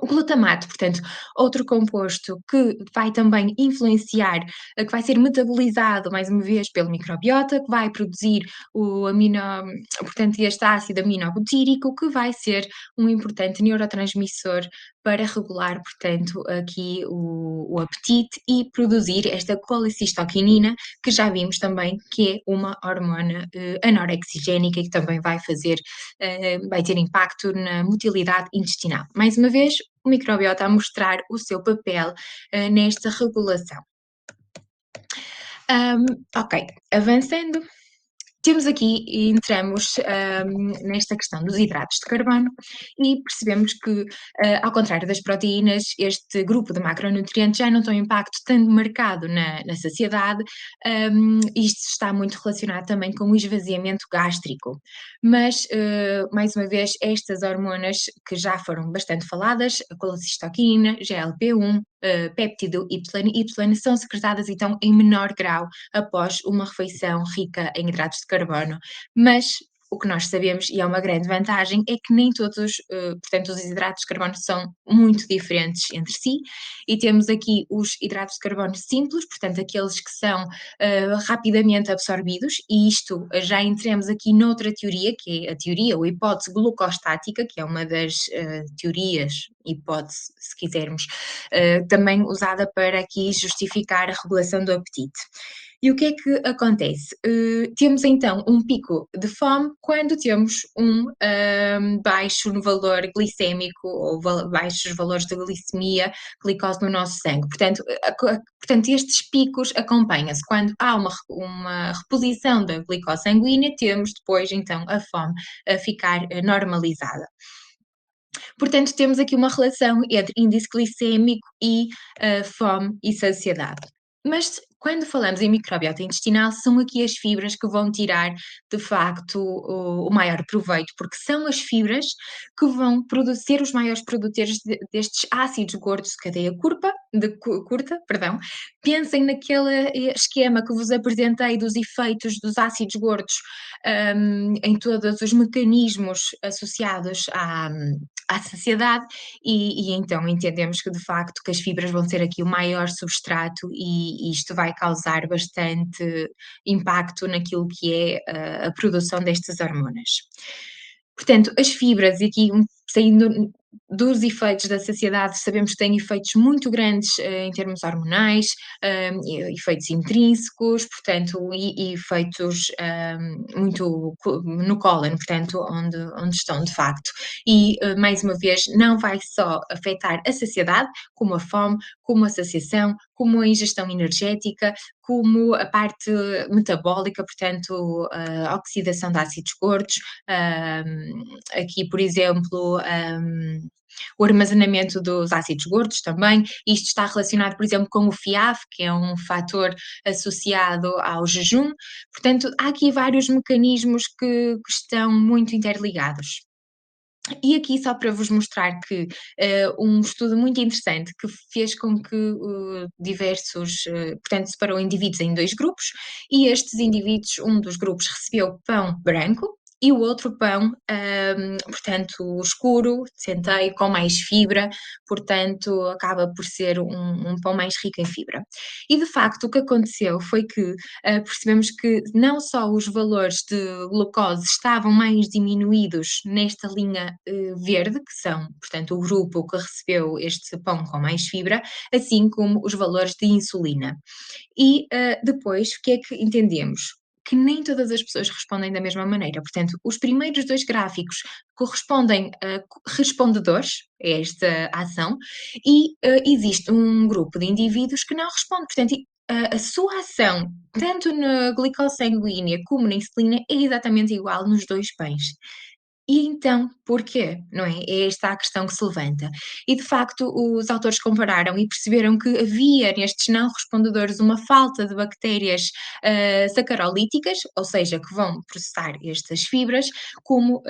O glutamato, portanto, outro composto que vai também influenciar, que vai ser metabolizado, mais uma vez, pelo microbiota, que vai produzir portanto, este ácido aminobutírico, que vai ser um importante neurotransmissor para regular, portanto, aqui o apetite e produzir esta colecistoquinina, que já vimos também que é uma hormona anorexigénica e que também vai ter impacto na motilidade intestinal. Mais uma vez, o microbiota a mostrar o seu papel nesta regulação. Ok, avançando, temos aqui e entramos, nesta questão dos hidratos de carbono e percebemos que, ao contrário das proteínas, este grupo de macronutrientes já não tem um impacto tão marcado na saciedade, isto está muito relacionado também com o esvaziamento gástrico. Mas, mais uma vez, estas hormonas que já foram bastante faladas, a colecistoquina, GLP-1, péptido YY, são secretadas então em menor grau após uma refeição rica em hidratos de carbono. Mas o que nós sabemos, e é uma grande vantagem, é que nem todos, portanto, os hidratos de carbono são muito diferentes entre si, e temos aqui os hidratos de carbono simples, portanto, aqueles que são rapidamente absorvidos, e isto já entramos aqui noutra teoria, que é a teoria ou hipótese glucostática, que é uma das teorias, hipótese, se quisermos, também usada para aqui justificar a regulação do apetite. E o que é que acontece? Temos então um pico de fome quando temos baixo no valor glicémico ou baixos valores de glicemia, glicose no nosso sangue. Portanto, estes picos acompanham-se quando há uma reposição da glicose sanguínea, temos depois então a fome a ficar normalizada. Portanto, temos aqui uma relação entre índice glicémico e fome e saciedade. Mas quando falamos em microbiota intestinal, são aqui as fibras que vão tirar, de facto, o maior proveito, porque são as fibras que vão ser os maiores produtores destes ácidos gordos de cadeia curta, curta, perdão, pensem naquele esquema que vos apresentei dos efeitos dos ácidos gordos, em todos os mecanismos associados à saciedade, e então entendemos que de facto que as fibras vão ser aqui o maior substrato e isto vai causar bastante impacto naquilo que é a produção destas hormonas. Portanto, as fibras, e aqui saindo dos efeitos da saciedade, sabemos que têm efeitos muito grandes em termos hormonais, efeitos intrínsecos, portanto, e efeitos muito no cólon, portanto, onde estão de facto. E, mais uma vez, não vai só afetar a saciedade, como a fome, como a saciação, como a ingestão energética, como a parte metabólica, portanto, a oxidação de ácidos gordos, aqui, por exemplo, o armazenamento dos ácidos gordos também. Isto está relacionado, por exemplo, com o FIAF, que é um fator associado ao jejum. Portanto, há aqui vários mecanismos que estão muito interligados. E aqui só para vos mostrar que um estudo muito interessante que fez com que diversos, portanto, separou indivíduos em dois grupos, e estes indivíduos, um dos grupos recebeu pão branco e o outro pão, portanto, escuro, centeio, com mais fibra, portanto, acaba por ser um pão mais rico em fibra. E de facto, o que aconteceu foi que percebemos que não só os valores de glucose estavam mais diminuídos nesta linha verde, que são, portanto, o grupo que recebeu este pão com mais fibra, assim como os valores de insulina. E depois, o que é que entendemos? Que nem todas as pessoas respondem da mesma maneira. Portanto, os primeiros dois gráficos correspondem a respondedores a esta ação, e existe um grupo de indivíduos que não responde. Portanto, a sua ação, tanto na glicose sanguínea como na insulina, é exatamente igual nos dois pães. E então, porquê? Não é? É esta a questão que se levanta. E de facto, os autores compararam e perceberam que havia nestes não respondedores uma falta de bactérias sacarolíticas, ou seja, que vão processar estas fibras, como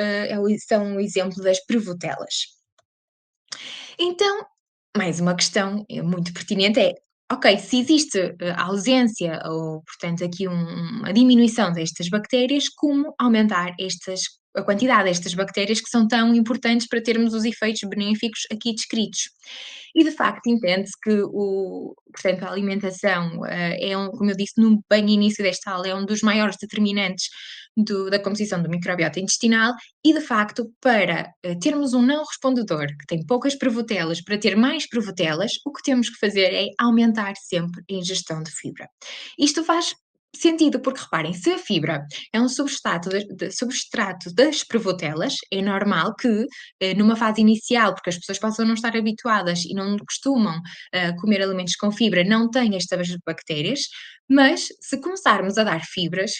são o exemplo das prevotelas. Então, mais uma questão muito pertinente é: ok, se existe ausência ou, portanto, aqui uma diminuição destas bactérias, como aumentar a quantidade destas bactérias que são tão importantes para termos os efeitos benéficos aqui descritos? E de facto entende-se que portanto, a alimentação como eu disse no bem início desta aula, é um dos maiores determinantes da composição do microbiota intestinal, e de facto, para termos um não respondedor que tem poucas prevotelas, para ter mais prevotelas, o que temos que fazer é aumentar sempre a ingestão de fibra. Isto faz sentido, porque reparem, se a fibra é um substrato das prevotelas, é normal que numa fase inicial, porque as pessoas possam não estar habituadas e não costumam comer alimentos com fibra, não têm estas bactérias, mas se começarmos a dar fibras,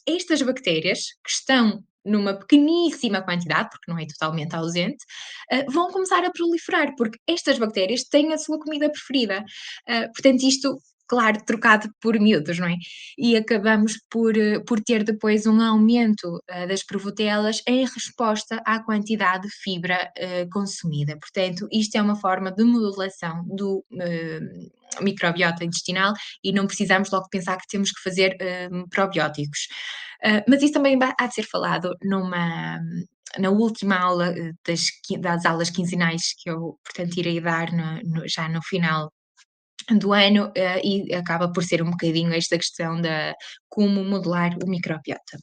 estas bactérias que estão numa pequeníssima quantidade, porque não é totalmente ausente, vão começar a proliferar, porque estas bactérias têm a sua comida preferida. Portanto, isto, claro, trocado por miúdos, não é? E acabamos por ter depois um aumento das provotelas em resposta à quantidade de fibra consumida. Portanto, isto é uma forma de modulação do microbiota intestinal, e não precisamos logo pensar que temos que fazer probióticos. Mas isso também há de ser falado na última aula das aulas quinzenais que eu, portanto, irei dar já no final do ano, e acaba por ser um bocadinho esta questão da como modular o microbiota.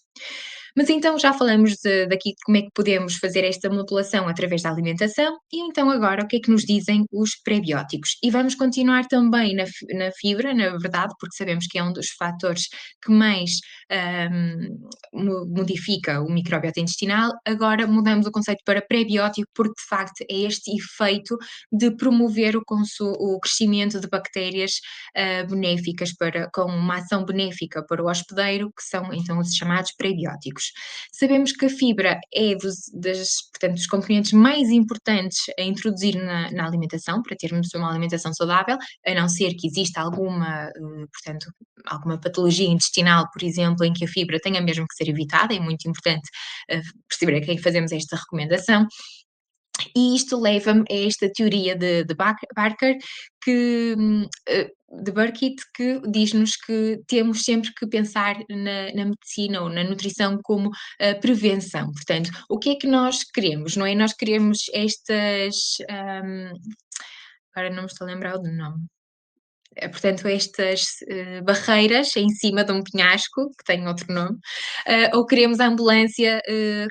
Mas então já falamos daqui de como é que podemos fazer esta modulação através da alimentação, e então agora o que é que nos dizem os prebióticos? E vamos continuar também na fibra, na verdade, porque sabemos que é um dos fatores que mais modifica o microbiota intestinal. Agora mudamos o conceito para prebiótico, porque de facto é este efeito de promover o crescimento de bactérias benéficas com uma ação benéfica para o hospedeiro, que são então os chamados prebióticos. Sabemos que a fibra é portanto, dos componentes mais importantes a introduzir na alimentação, para termos uma alimentação saudável, a não ser que exista portanto, alguma patologia intestinal, por exemplo, em que a fibra tenha mesmo que ser evitada. É muito importante perceber a quem fazemos esta recomendação. E isto leva-me a esta teoria de Barker que, de Burkitt, que diz-nos que temos sempre que pensar na medicina ou na nutrição como prevenção. Portanto, o que é que nós queremos, não é? Nós queremos estas, agora não me estou a lembrar do nome. Portanto, estas barreiras em cima de um penhasco, que tem outro nome, ou queremos a ambulância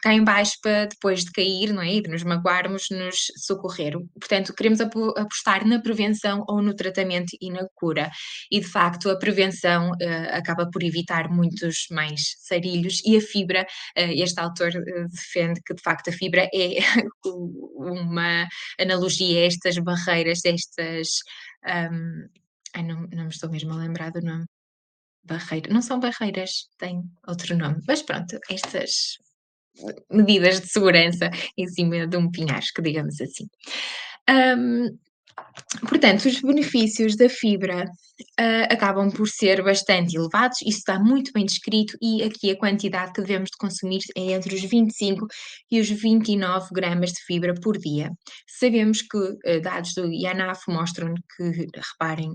cá em baixo para depois de cair, não é? E de nos magoarmos, nos socorrer. Portanto, queremos apostar na prevenção ou no tratamento e na cura. E de facto, a prevenção acaba por evitar muitos mais sarilhos e a fibra, este autor defende que de facto a fibra é uma analogia a estas barreiras, estas. hum, Ai, não me estou mesmo a lembrar do nome. Não são barreiras, têm outro nome, mas pronto, estas medidas de segurança em cima de um penhasco, digamos assim. Hum, Portanto, os benefícios da fibra, acabam por ser bastante elevados, isso está muito bem descrito e aqui a quantidade que devemos de consumir é entre os 25 e os 29 gramas de fibra por dia. Sabemos que, dados do IANAF mostram que, reparem,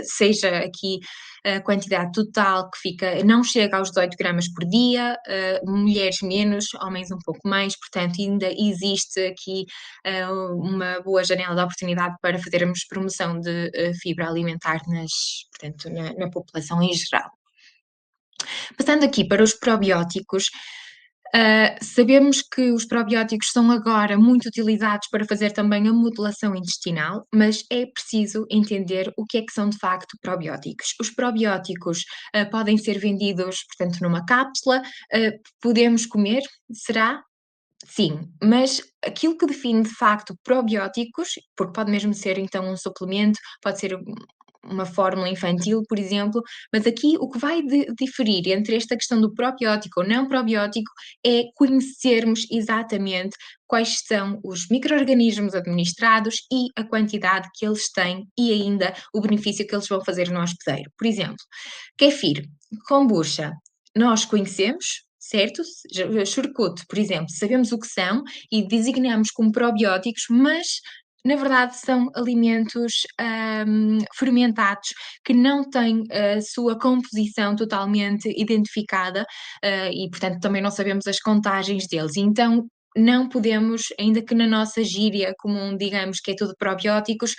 seja aqui a quantidade total que fica não chega aos 18 gramas por dia, mulheres menos, homens um pouco mais, portanto ainda existe aqui uma boa janela de oportunidade para fazermos promoção de fibra alimentar portanto, na população em geral. Passando aqui para os probióticos, sabemos que os probióticos são agora muito utilizados para fazer também a modulação intestinal, mas é preciso entender o que é que são de facto probióticos. Os probióticos podem ser vendidos, portanto, numa cápsula, podemos comer, será? Sim, mas aquilo que define de facto probióticos, porque pode mesmo ser então um suplemento, pode ser uma fórmula infantil, por exemplo, mas aqui o que vai diferir entre esta questão do probiótico ou não probiótico é conhecermos exatamente quais são os micro-organismos administrados e a quantidade que eles têm e ainda o benefício que eles vão fazer no hospedeiro. Por exemplo, kefir, kombucha, nós conhecemos, certo? Churkuto, por exemplo, sabemos o que são e designamos como probióticos, mas na verdade são alimentos fermentados que não têm a sua composição totalmente identificada e, portanto, também não sabemos as contagens deles. Então, não podemos, ainda que na nossa gíria comum digamos que é tudo probióticos,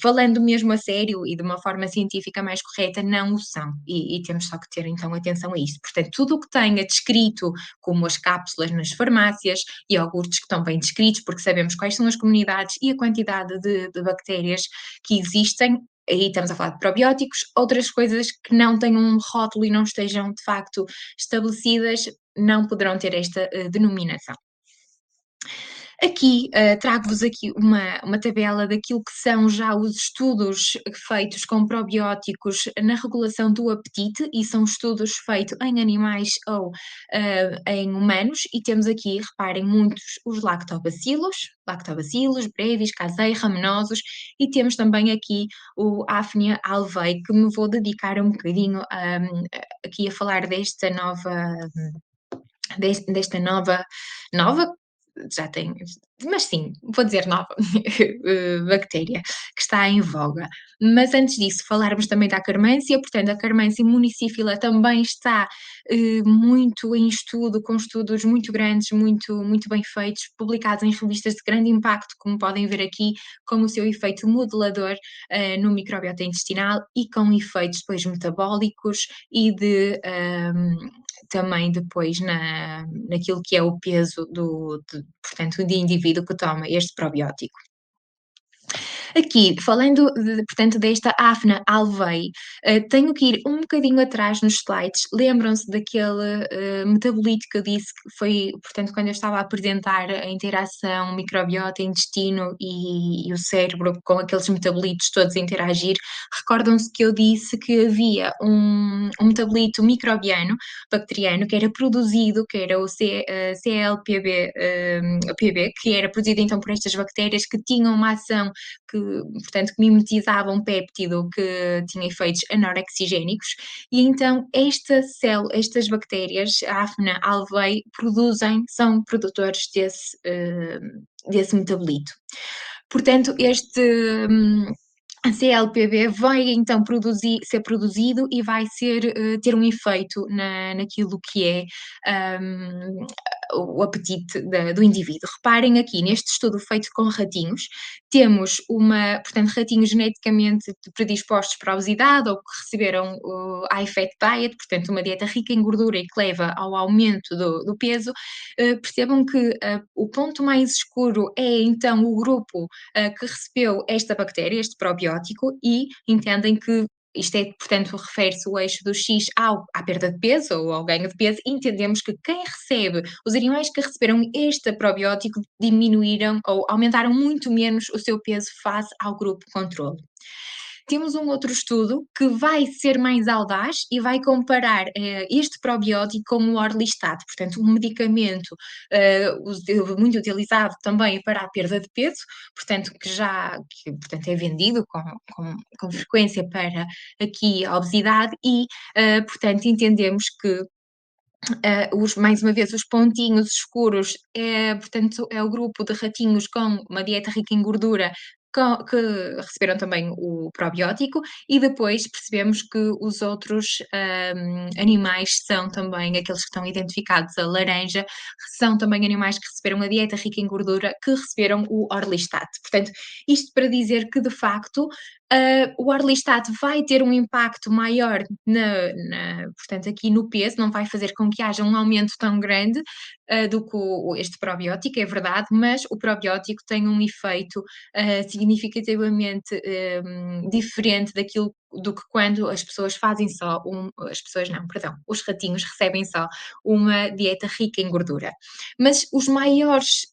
falando mesmo a sério e de uma forma científica mais correta, não o são. E temos só que ter então atenção a isso. Portanto, tudo o que tenha descrito, como as cápsulas nas farmácias, iogurtes que estão bem descritos, porque sabemos quais são as comunidades e a quantidade de bactérias que existem, aí estamos a falar de probióticos, outras coisas que não tenham um rótulo e não estejam de facto estabelecidas, não poderão ter esta denominação. Aqui, trago-vos aqui uma tabela daquilo que são já os estudos feitos com probióticos na regulação do apetite, e são estudos feitos em animais ou, em humanos, e temos aqui, reparem, muitos os lactobacilos, brevis, casei, raminosos, e temos também aqui o Aphnia alveii, que me vou dedicar um bocadinho, aqui a falar desta nova, já tem, mas sim, vou dizer nova, bactéria que está em voga. Mas antes disso, falarmos também da Akkermansia, portanto, a Akkermansia municífila também está muito em estudo, com estudos muito grandes, muito bem feitos, publicados em revistas de grande impacto, como podem ver aqui, com o seu efeito modulador no microbiota intestinal e com efeitos depois metabólicos e também depois naquilo que é o peso portanto, do indivíduo que toma este probiótico. Aqui, falando portanto, desta Aphna alveii, tenho que ir um bocadinho atrás nos slides. Lembram-se daquele metabolito que eu disse que foi, portanto, quando eu estava a apresentar a interação microbiota, intestino e o cérebro com aqueles metabolitos todos a interagir, recordam-se que eu disse que havia um metabolito microbiano, bacteriano, que era produzido, que era o CLPB, que era produzido então por estas bactérias que tinham uma ação que, portanto, que mimetizavam um péptido que tinha efeitos anorexigénicos, e então estas bactérias, a Aphna alveii, são produtores desse metabolito. Portanto, CLPB vai então ser produzido e vai ter um efeito naquilo que é hum, o apetite do indivíduo. Reparem aqui, neste estudo feito com ratinhos, temos portanto, ratinhos geneticamente predispostos para a obesidade ou que receberam o high fat diet, portanto, uma dieta rica em gordura e que leva ao aumento do peso. Percebam que o ponto mais escuro é então o grupo que recebeu esta bactéria, este probiótico, e entendem que isto é, portanto, refere-se o eixo do X à perda de peso ou ao ganho de peso, e entendemos que quem recebe, os animais que receberam este probiótico diminuíram ou aumentaram muito menos o seu peso face ao grupo controle. Temos um outro estudo que vai ser mais audaz e vai comparar este probiótico com o Orlistat, portanto, um medicamento muito utilizado também para a perda de peso, portanto, portanto, é vendido com frequência para aqui a obesidade e, portanto, entendemos que mais uma vez, os pontinhos escuros portanto, é o grupo de ratinhos com uma dieta rica em gordura que receberam também o probiótico, e depois percebemos que os outros animais são também aqueles que estão identificados a laranja, são também animais que receberam a dieta rica em gordura, que receberam o Orlistat. Portanto, isto para dizer que, de facto, o Orlistat vai ter um impacto maior portanto, aqui no peso, não vai fazer com que haja um aumento tão grande do que este probiótico, é verdade, mas o probiótico tem um efeito significativamente diferente do que quando as pessoas fazem só as pessoas não, perdão, os ratinhos recebem só uma dieta rica em gordura. Mas os maiores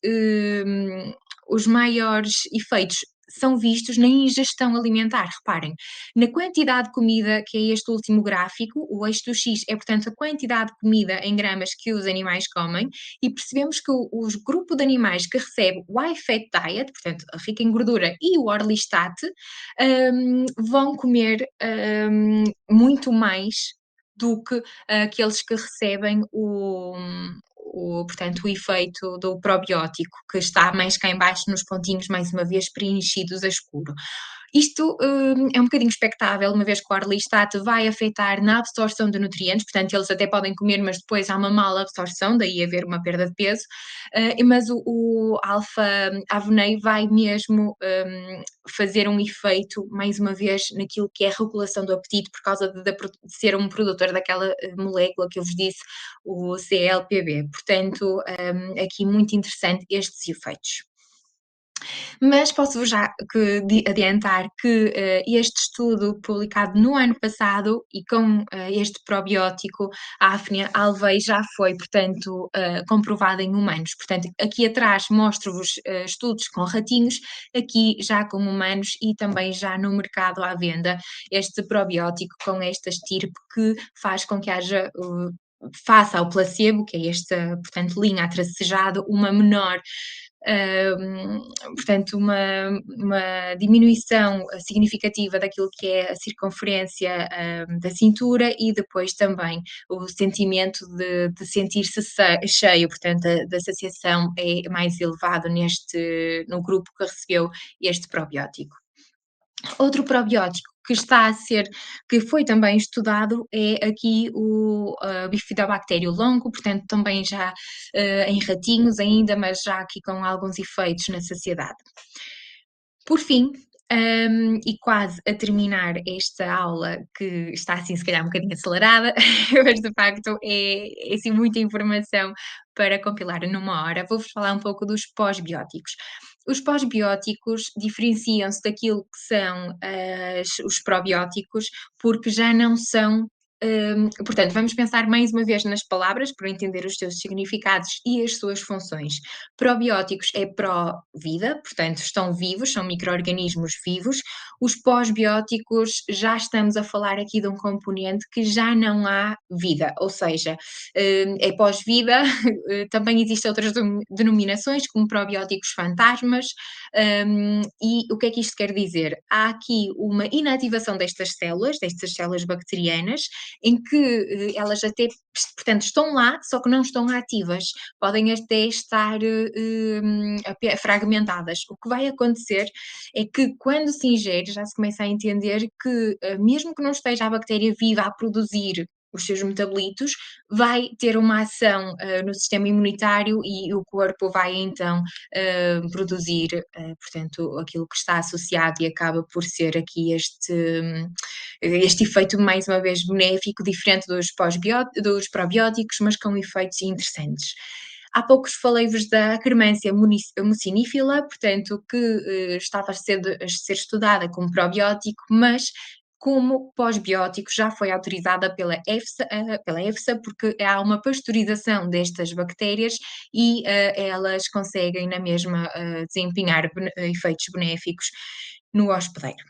efeitos são vistos na ingestão alimentar. Reparem, na quantidade de comida, que é este último gráfico, o eixo do X é, portanto, a quantidade de comida em gramas que os animais comem, e percebemos que o grupo de animais que recebe o high fat diet, portanto, a rica em gordura, e o Orlistat, vão comer muito mais do que aqueles que recebem portanto, o efeito do probiótico, que está mais cá em baixo nos pontinhos, mais uma vez preenchidos a escuro. Isto é um bocadinho expectável, uma vez que o Orlistat vai afetar na absorção de nutrientes, portanto, eles até podem comer, mas depois há uma mala absorção, daí haver uma perda de peso, mas o alfa-avenei vai mesmo fazer um efeito, mais uma vez, naquilo que é a regulação do apetite, por causa de ser um produtor daquela molécula que eu vos disse, o CLPB. Portanto, aqui muito interessante estes efeitos. Mas posso-vos já adiantar que este estudo publicado no ano passado e com este probiótico, a Afnia alvei, já foi, portanto, comprovado em humanos. Portanto, aqui atrás mostro-vos estudos com ratinhos, aqui já com humanos e também já no mercado à venda, este probiótico com esta estirpe que faz com que haja face ao placebo, que é esta, portanto, linha a tracejado, uma menor portanto, uma diminuição significativa daquilo que é a circunferência da cintura, e depois também o sentimento de sentir-se cheio, portanto, da saciação é mais elevado no grupo que recebeu este probiótico. Outro probiótico que foi também estudado é aqui o Bifidobacterium longo, portanto também já em ratinhos ainda, mas já aqui com alguns efeitos na saciedade. Por fim, e quase a terminar esta aula, que está assim se calhar um bocadinho acelerada, mas de facto é assim muita informação para compilar numa hora, vou-vos falar um pouco dos pós-bióticos. Os pós-bióticos diferenciam-se daquilo que são os probióticos, porque já não são. Portanto, vamos pensar mais uma vez nas palavras para entender os seus significados e as suas funções. Probióticos é pró-vida, portanto, estão vivos, são micro-organismos vivos. Os pós-bióticos, já estamos a falar aqui de um componente que já não há vida, ou seja, é pós-vida. Também existem outras denominações, como probióticos fantasmas, e o que é que isto quer dizer? Há aqui uma inativação destas células bacterianas, em que elas até, portanto, estão lá, só que não estão ativas, podem até estar fragmentadas. O que vai acontecer é que quando se ingere, já se começa a entender que, mesmo que não esteja a bactéria viva a produzir os seus metabolitos, vai ter uma ação no sistema imunitário e o corpo vai então produzir, portanto, aquilo que está associado e acaba por ser aqui este efeito, mais uma vez, benéfico, diferente dos probióticos, mas com efeitos interessantes. Há poucos falei-vos da Akkermansia mucinífila, portanto, que estava a ser estudada como probiótico, mas como pós-biótico já foi autorizada pela EFSA, porque há uma pasteurização destas bactérias e elas conseguem na mesma desempenhar efeitos benéficos no hospedeiro.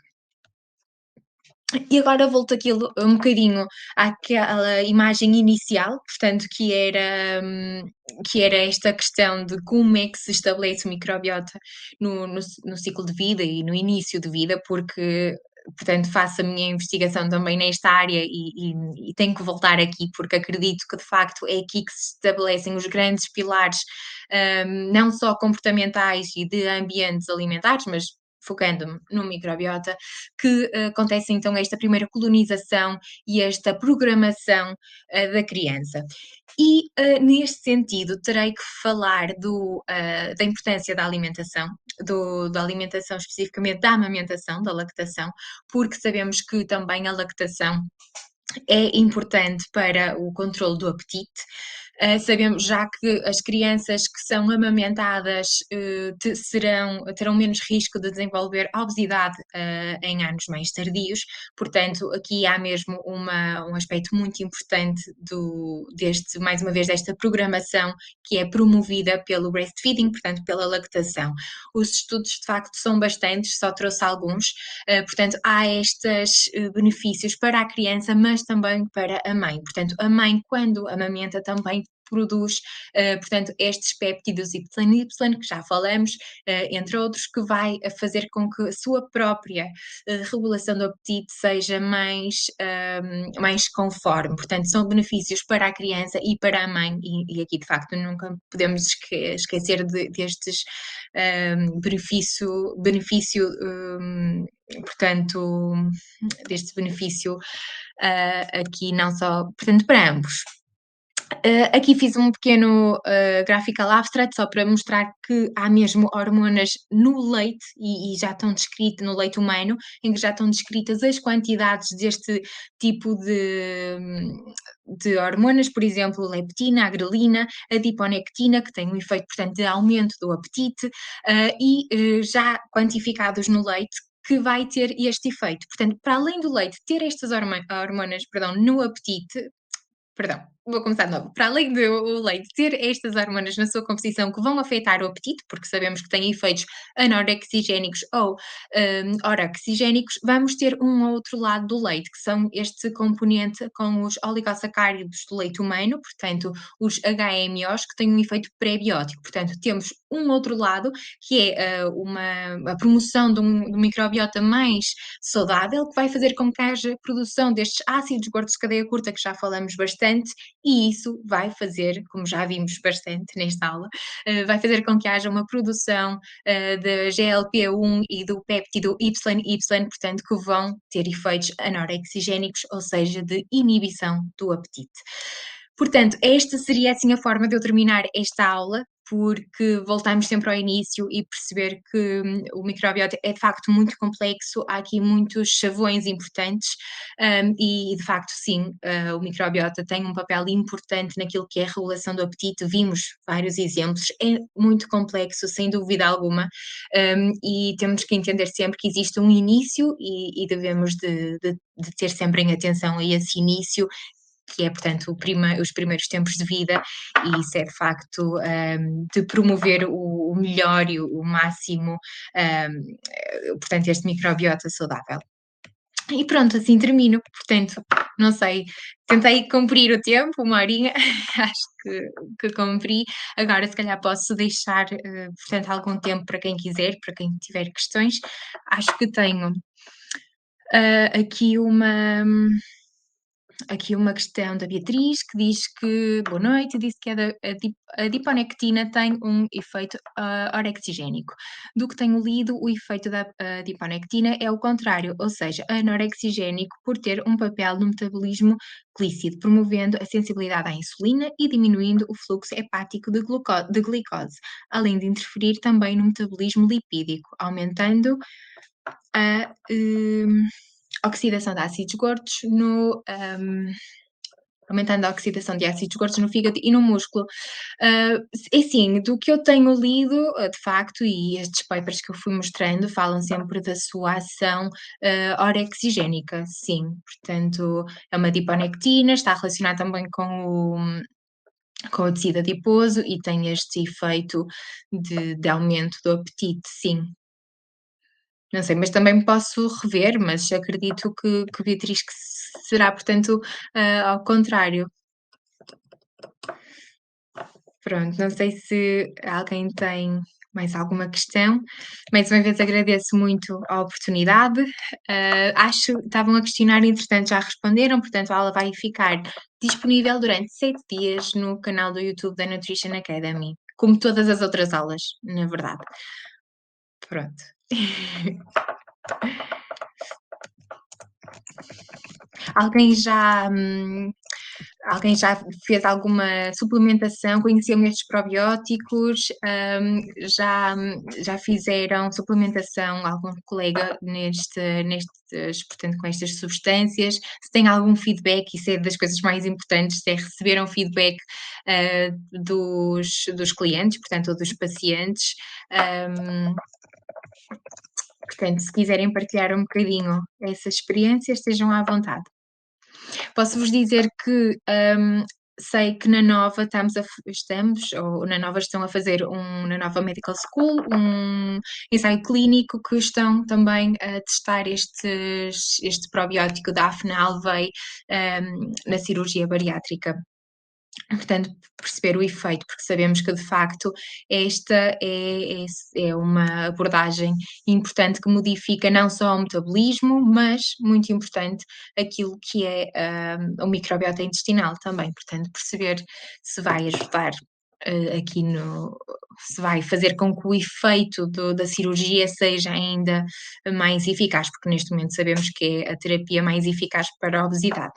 E agora volto aquilo um bocadinho àquela imagem inicial, portanto, que era esta questão de como é que se estabelece o microbiota no ciclo de vida e no início de vida, porque, portanto, faço a minha investigação também nesta área e tenho que voltar aqui, porque acredito que de facto é aqui que se estabelecem os grandes pilares, não só comportamentais e de ambientes alimentares, mas focando-me no microbiota, que acontece então esta primeira colonização e esta programação da criança. E neste sentido, terei que falar da importância da alimentação, da alimentação especificamente da amamentação, da lactação, porque sabemos que também a lactação é importante para o controle do apetite. Sabemos já que as crianças que são amamentadas terão menos risco de desenvolver obesidade em anos mais tardios, portanto, aqui há mesmo um aspecto muito importante mais uma vez, desta programação que é promovida pelo breastfeeding, portanto, pela lactação. Os estudos, de facto, são bastantes, só trouxe alguns, portanto, há estes benefícios para a criança, mas também para a mãe. Portanto, a mãe, quando amamenta, também produz, portanto, estes péptidos YY, que já falamos, entre outros, que vai fazer com que a sua própria regulação do apetite seja mais conforme. Portanto, são benefícios para a criança e para a mãe, e aqui, de facto, nunca podemos esquecer destes benefício, portanto, deste benefício aqui não só, portanto, para ambos. Aqui fiz um pequeno graphical abstract só para mostrar que há mesmo hormonas no leite e já estão descritas no leite humano, em que já estão descritas as quantidades deste tipo de hormonas, por exemplo, a leptina, a grelina, a adiponectina, que tem um efeito, portanto, de aumento do apetite, já quantificados no leite, que vai ter este efeito. Portanto, para além do leite ter estas hormonas, perdão, no apetite, perdão, vou começar de novo. Para além do leite ter estas hormonas na sua composição que vão afetar o apetite, porque sabemos que têm efeitos anorexigénicos ou orexigénicos, vamos ter um outro lado do leite, que são este componente com os oligossacáridos do leite humano, portanto, os HMOs, que têm um efeito pré-biótico. Portanto, temos um outro lado, que é a promoção de um microbiota mais saudável, que vai fazer com que haja produção destes ácidos gordos de cadeia curta, que já falamos bastante, e isso vai fazer, como já vimos bastante nesta aula, vai fazer com que haja uma produção de GLP-1 e do péptido YY, portanto, que vão ter efeitos anorexigénicos, ou seja, de inibição do apetite. Portanto, esta seria assim a forma de eu terminar esta aula, porque voltamos sempre ao início e perceber que o microbiota é de facto muito complexo, há aqui muitos chavões importantes, e de facto sim, o microbiota tem um papel importante naquilo que é a regulação do apetite, vimos vários exemplos, é muito complexo, sem dúvida alguma, e temos que entender sempre que existe um início e devemos de ter sempre em atenção a esse início, que é, portanto, os primeiros tempos de vida, e isso é de facto de promover o melhor e o máximo, portanto, este microbiota saudável. E pronto, assim termino. Portanto, não sei, tentei cumprir o tempo, uma horinha, acho que cumpri. Agora, se calhar, posso deixar, portanto, algum tempo para quem quiser, para quem tiver questões. Acho que tenho aqui aqui uma questão da Beatriz que diz que, boa noite, disse que a adiponectina tem um efeito orexigénico. Do que tenho lido, o efeito da adiponectina é o contrário, ou seja, anorexigénico por ter um papel no metabolismo glicídico, promovendo a sensibilidade à insulina e diminuindo o fluxo hepático de glicose, além de interferir também no metabolismo lipídico, a oxidação de ácidos gordos aumentando a oxidação de ácidos gordos no fígado e no músculo. É assim, do que eu tenho lido, de facto, e estes papers que eu fui mostrando falam sempre da sua ação orexigénica, sim. Portanto, é uma adiponectina, está relacionado também com o tecido adiposo e tem este efeito de aumento do apetite, sim. Não sei, mas também posso rever, mas acredito que Beatriz que será, portanto, ao contrário. Pronto, não sei se alguém tem mais alguma questão. Mais uma vez agradeço muito a oportunidade. Acho estavam a questionar, entretanto já responderam, portanto a aula vai ficar disponível durante 7 dias no canal do YouTube da Nutrition Academy, como todas as outras aulas, na verdade. Pronto. Alguém já, alguém já fez alguma suplementação? Conheciam estes probióticos? Já fizeram suplementação, algum colega nestes, portanto, com estas substâncias? Se tem algum feedback, isso é das coisas mais importantes, se é receberam feedback, dos clientes, portanto, ou dos pacientes. Portanto, se quiserem partilhar um bocadinho essa experiência, estejam à vontade. Posso-vos dizer que, sei que na Nova ou na Nova estão a fazer na Nova Medical School, um ensaio clínico que estão também a testar este probiótico da Afnalvei, na cirurgia bariátrica. Portanto, perceber o efeito, porque sabemos que de facto esta é uma abordagem importante que modifica não só o metabolismo, mas muito importante aquilo que é o microbiota intestinal também. Portanto, perceber se vai ajudar aqui no. Se vai fazer com que o efeito da cirurgia seja ainda mais eficaz, porque neste momento sabemos que é a terapia mais eficaz para a obesidade.